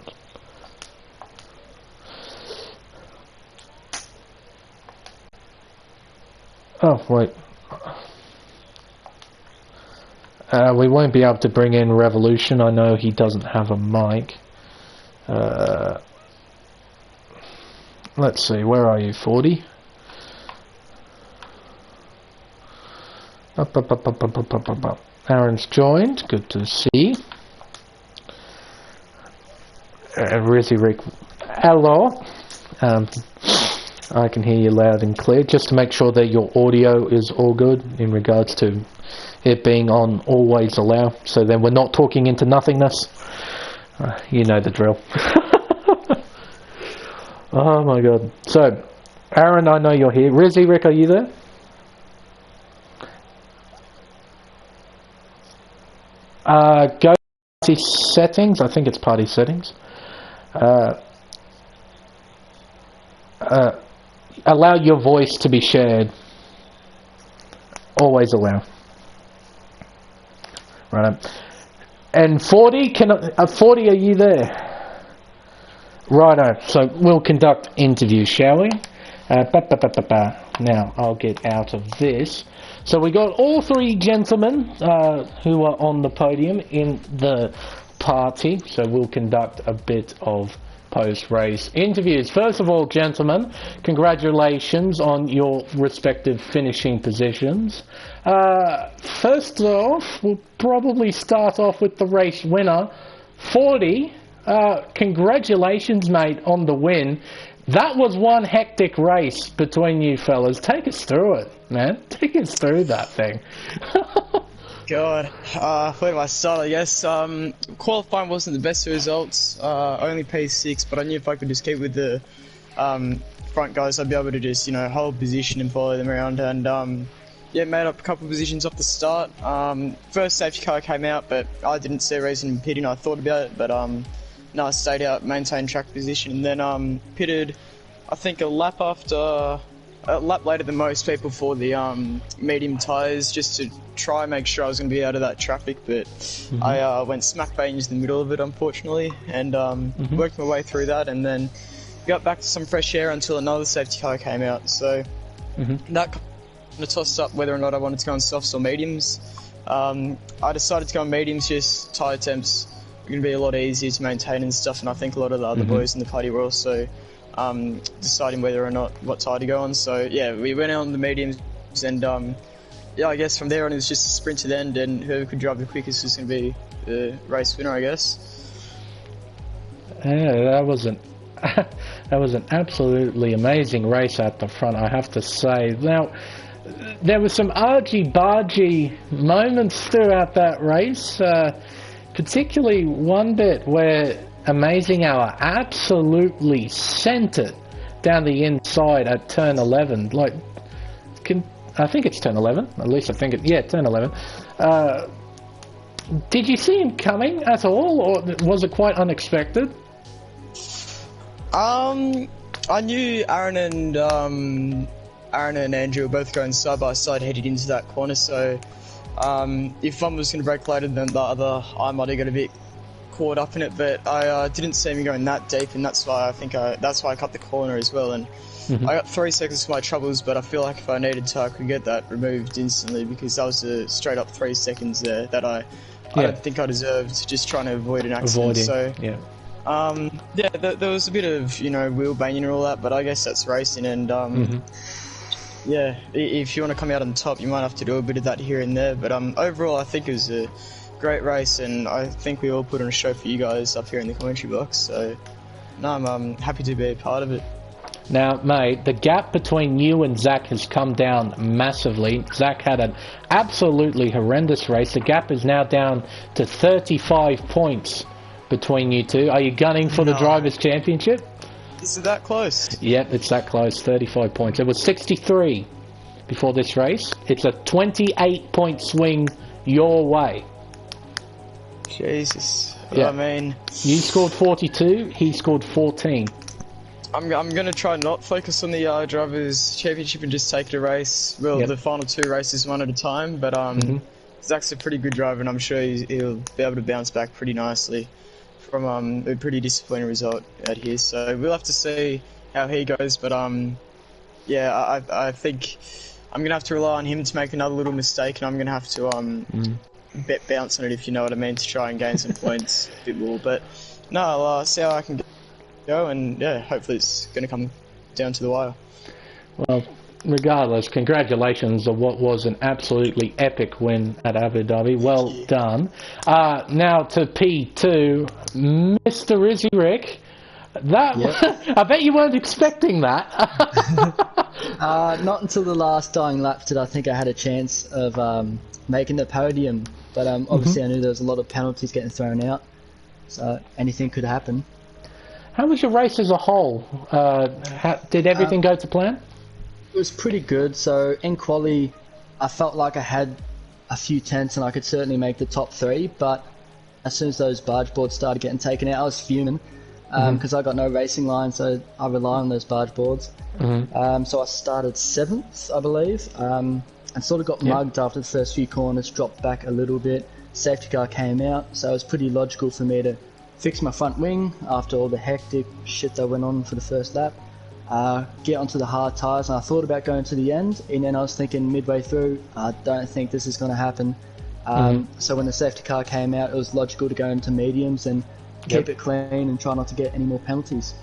Oh, wait. We won't be able to bring in Revolution. I know he doesn't have a mic. Let's see, where are you, 40? Up. Aaron's joined, good to see. Rizzy Rick, hello. I can hear you loud and clear, just to make sure that your audio is all good in regards to it being on always allow, so then we're not talking into nothingness. You know the drill. Oh my god. So, Aaron, I know you're here. Rizzy Rick, are you there? Go to settings. I think it's party settings. Allow your voice to be shared. Always allow. Right. And 40, 40, are you there? Righto. So we'll conduct interviews, shall we? Now I'll get out of this. So we got all three gentlemen who are on the podium in the party. So we'll conduct a bit of post-race interviews. First of all, gentlemen, congratulations on your respective finishing positions. First off, we'll probably start off with the race winner, 40. Congratulations, mate, on the win. That was one hectic race between you fellas. Take us through it, man. Take us through that thing. God, where do I start, I guess? Qualifying wasn't the best of results, only P6, but I knew if I could just keep with the front guys, I'd be able to just, hold position and follow them around, and yeah, made up a couple of positions off the start. First safety car came out, but I didn't see a reason in pitting. I thought about it, but no, I stayed out, maintained track position, and then pitted, I think, a lap later than most people for the medium tyres, just to try and make sure I was going to be out of that traffic, but I went smack bang into the middle of it, unfortunately, and worked my way through that, and then got back to some fresh air until another safety car came out. So that kind of tossed up whether or not I wanted to go on softs or mediums. I decided to go on mediums, just tyre temps are going to be a lot easier to maintain and stuff, and I think a lot of the other boys in the party were also deciding whether or not what tyre to go on. So yeah, we went out on the mediums, and yeah, I guess from there on it was just a sprint to the end, and whoever could drive the quickest was going to be the race winner, I guess. Yeah, that was an absolutely amazing race at the front, I have to say. Now, there were some argy-bargy moments throughout that race, particularly one bit where Amazing Hour absolutely sent it down the inside at turn 11. Like, I think it's turn 11. At least I think yeah, turn 11. Did you see him coming at all, or was it quite unexpected? I knew Aaron and Andrew were both going side by side headed into that corner, so if one was going to brake later than the other, I might have got a bit caught up in it, but I didn't see me going that deep, and that's why I cut the corner as well, and I got 3 seconds for my troubles, but I feel like if I needed to, I could get that removed instantly, because that was a straight up 3 seconds there that I don't think I deserved, just trying to avoid an accident. Yeah, there was a bit of, wheel banging and all that, but I guess that's racing, and yeah, if you want to come out on top, you might have to do a bit of that here and there, but overall I think it was a great race, and I think we all put on a show for you guys up here in the commentary box, so no, I'm happy to be a part of it. Now, mate, the gap between you and Zach has come down massively. Zach had an absolutely horrendous race. The gap is now down to 35 points between you two. Are you gunning for the Drivers' Championship? Is it that close? Yep, it's that close, 35 points. It was 63 before this race. It's a 28-point swing your way. Jesus. Yeah. I mean... You scored 42, he scored 14. I'm going to try not focus on the Drivers' Championship and just take it a race. Well, the final 2 races one at a time, but Zach's a pretty good driver, and I'm sure he'll be able to bounce back pretty nicely from a pretty disappointing result out here. So we'll have to see how he goes, but yeah, I think I'm going to have to rely on him to make another little mistake, and I'm going to have to bounce on it, if you know what I mean, to try and gain some points a bit more. But no, I'll see how I can go, and yeah, hopefully it's going to come down to the wire. Well, regardless, congratulations on what was an absolutely epic win at Abu Dhabi. Well done. Now to P2, Mr. Izzy Rick. That I bet you weren't expecting that. Not until the last dying lap did I think I had a chance of making the podium, but obviously I knew there was a lot of penalties getting thrown out, so anything could happen. How was your race as a whole? Did everything go to plan? It was pretty good. So in quali, I felt like I had a few tenths and I could certainly make the top 3, but as soon as those barge boards started getting taken out, I was fuming because I got no racing line, so I rely on those barge boards. So I started 7th, I believe, and sort of got mugged after the first few corners, dropped back a little bit. Safety car came out, so it was pretty logical for me to fix my front wing after all the hectic shit that went on for the first lap. Get onto the hard tyres, and I thought about going to the end, and then I was thinking midway through, I don't think this is going to happen. So when the safety car came out, it was logical to go into mediums and keep it clean and try not to get any more penalties.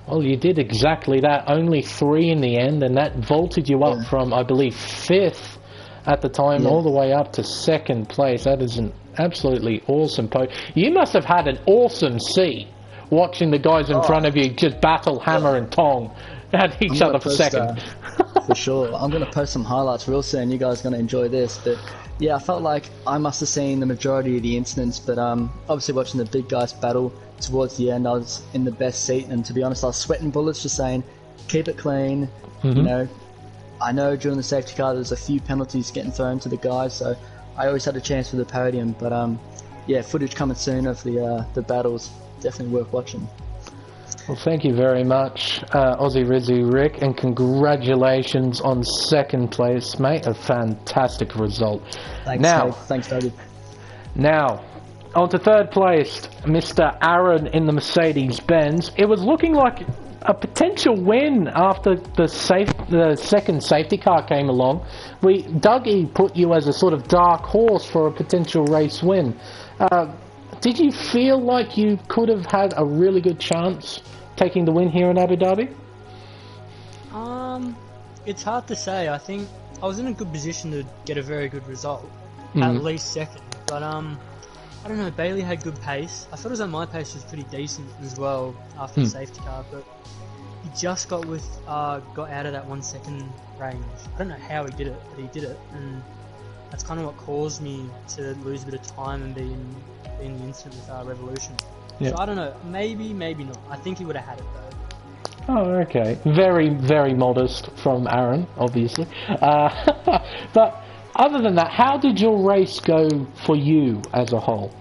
Well, you did exactly that. Only 3 in the end, and that vaulted you up from, I believe, 5th at the time all the way up to 2nd place. That is an absolutely awesome You must have had an awesome seat watching the guys in front of you just battle hammer and tong at each other for second. For sure. I'm going to post some highlights real soon. You guys are going to enjoy this. But yeah, I felt like I must have seen the majority of the incidents, but obviously watching the big guys battle towards the end, I was in the best seat, and to be honest, I was sweating bullets just saying, keep it clean. You know, I know during the safety car there's a few penalties getting thrown to the guys, so I always had a chance for the podium. But yeah, footage coming soon of the battles. Definitely worth watching. Well, thank you very much, Aussie Rizzy Rick, and congratulations on 2nd place, mate. A fantastic result. Thanks, Dave. Thanks, David. Now, on to 3rd place, Mr. Aaron in the Mercedes-Benz. It was looking like a potential win after the 2nd safety car came along. Dougie put you as a sort of dark horse for a potential race win. Did you feel like you could have had a really good chance taking the win here in Abu Dhabi? It's hard to say. I think I was in a good position to get a very good result, at least 2nd. But I don't know, Bailey had good pace. I thought as though my pace was pretty decent as well after the safety car, but he just got out of that 1 second range. I don't know how he did it, but he did it, and that's kind of what caused me to lose a bit of time and be in the incident with Revolution. So I don't know, maybe not. I think he would have had it though. Oh, okay. Very, very modest from Aaron, obviously. But other than that, how did your race go for you as a whole?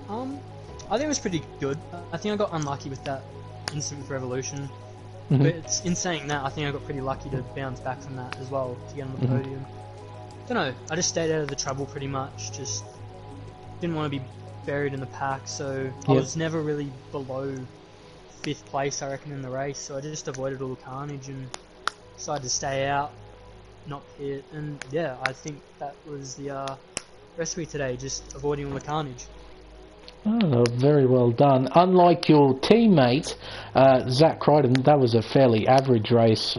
I think it was pretty good. I think I got unlucky with that incident with Revolution. But in saying that, I think I got pretty lucky to bounce back from that as well to get on the podium. Don't know, I just stayed out of the trouble pretty much. Just didn't want to be buried in the pack, so I was never really below 5th place, I reckon, in the race. So I just avoided all the carnage and decided to stay out, not pit. And yeah, I think that was the recipe today, just avoiding all the carnage. Oh, very well done. Unlike your teammate, Zach Crichton, that was a fairly average race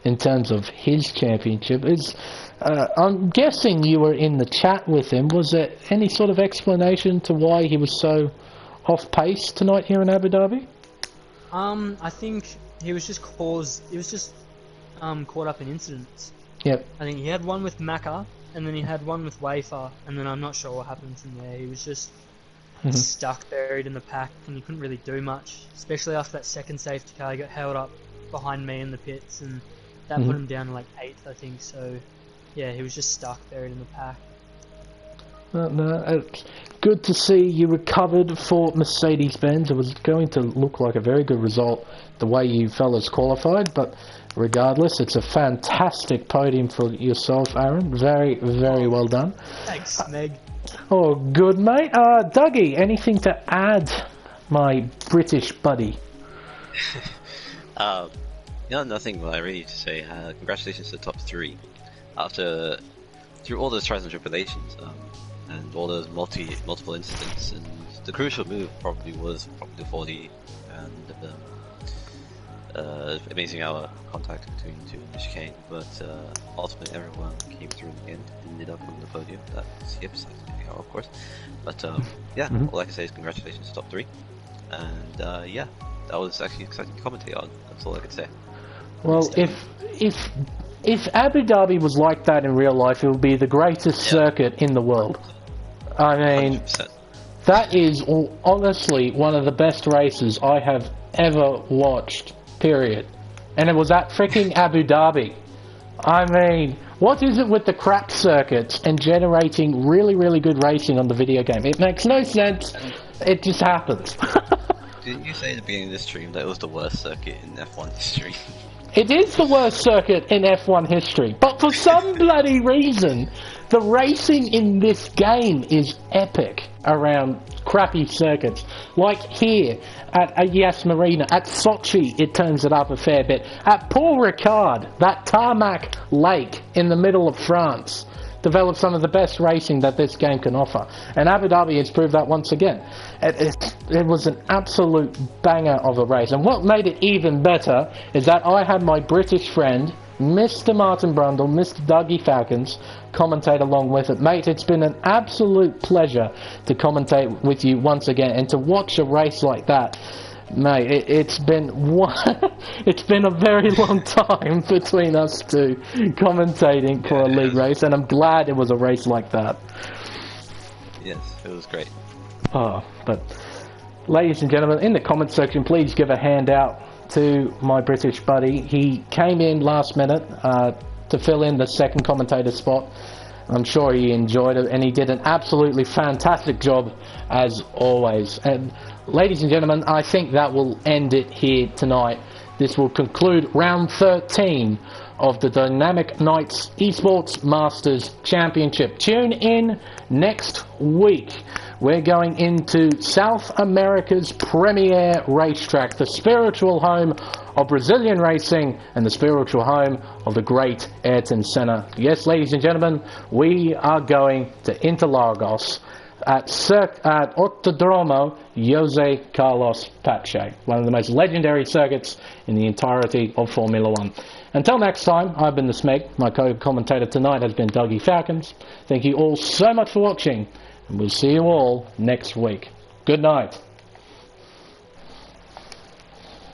in terms of his championship. I'm guessing you were in the chat with him. Was there any sort of explanation to why he was so off pace tonight here in Abu Dhabi? I think he was just caught up in incidents. Yep. I think he had one with Macca, and then he had one with Wafer, and then I'm not sure what happened from there. He was just stuck, buried in the pack, and he couldn't really do much, especially after that second safety car. He got held up behind me in the pits, and that put him down to like 8th, I think. So, yeah, he was just stuck, buried in the pack. No, it's good to see you recovered for Mercedes-Benz. It was going to look like a very good result the way you fellas qualified, but regardless, it's a fantastic podium for yourself, Aaron. Very, very well done. Thanks, Meg. Oh, good, mate. Dougie, anything to add, my British buddy? Nothing I really need to say. Congratulations to the top 3. Through all those trials and tribulations, and all those multiple incidents, and the crucial move probably was the 40 and amazing hour contact between 2 and chicane, but ultimately everyone came through in the end, ended up on the podium. That's besides amazing hour, of course. But all I can say is congratulations to top 3, and that was actually exciting to commentate on. That's all I can say. Well, if Abu Dhabi was like that in real life, it would be the greatest circuit in the world. I mean, 100%. That is honestly one of the best races I have ever watched, period. And it was at freaking Abu Dhabi. I mean, what is it with the crap circuits and generating really, really good racing on the video game? It makes no sense. It just happens. Didn't you say at the beginning of this stream that it was the worst circuit in F1 history? It is the worst circuit in F1 history, but for some bloody reason, the racing in this game is epic around crappy circuits. Like here at Yas Marina, at Sochi, it turns it up a fair bit. At Paul Ricard, that tarmac lake in the middle of France, developed some of the best racing that this game can offer. And Abu Dhabi has proved that once again. It was an absolute banger of a race. And what made it even better is that I had my British friend, Mr. Martin Brundle, Mr. Dougie Falcons, commentate along with it. Mate, it's been an absolute pleasure to commentate with you once again, and to watch a race like that. Mate, it's been a very long time between us two commentating for a league race, and I'm glad it was a race like that. Yes, it was great. Oh, but ladies and gentlemen, in the comment section, please give a hand out to my British buddy. He came in last minute to fill in the second commentator spot. I'm sure he enjoyed it, and he did an absolutely fantastic job as always. And ladies and gentlemen, I think that will end it here tonight. This will conclude round 13 of the Dynamic Knights Esports Masters Championship. Tune in next week. We're going into South America's premier racetrack, the spiritual home of Brazilian racing and the spiritual home of the great Ayrton Senna. Yes, ladies and gentlemen, we are going to Interlagos at Autodromo Jose Carlos Pache, one of the most legendary circuits in the entirety of Formula One. Until next time, I've been the Smeg. My co-commentator tonight has been Dougie Falcons. Thank you all so much for watching, and we'll see you all next week. Good night.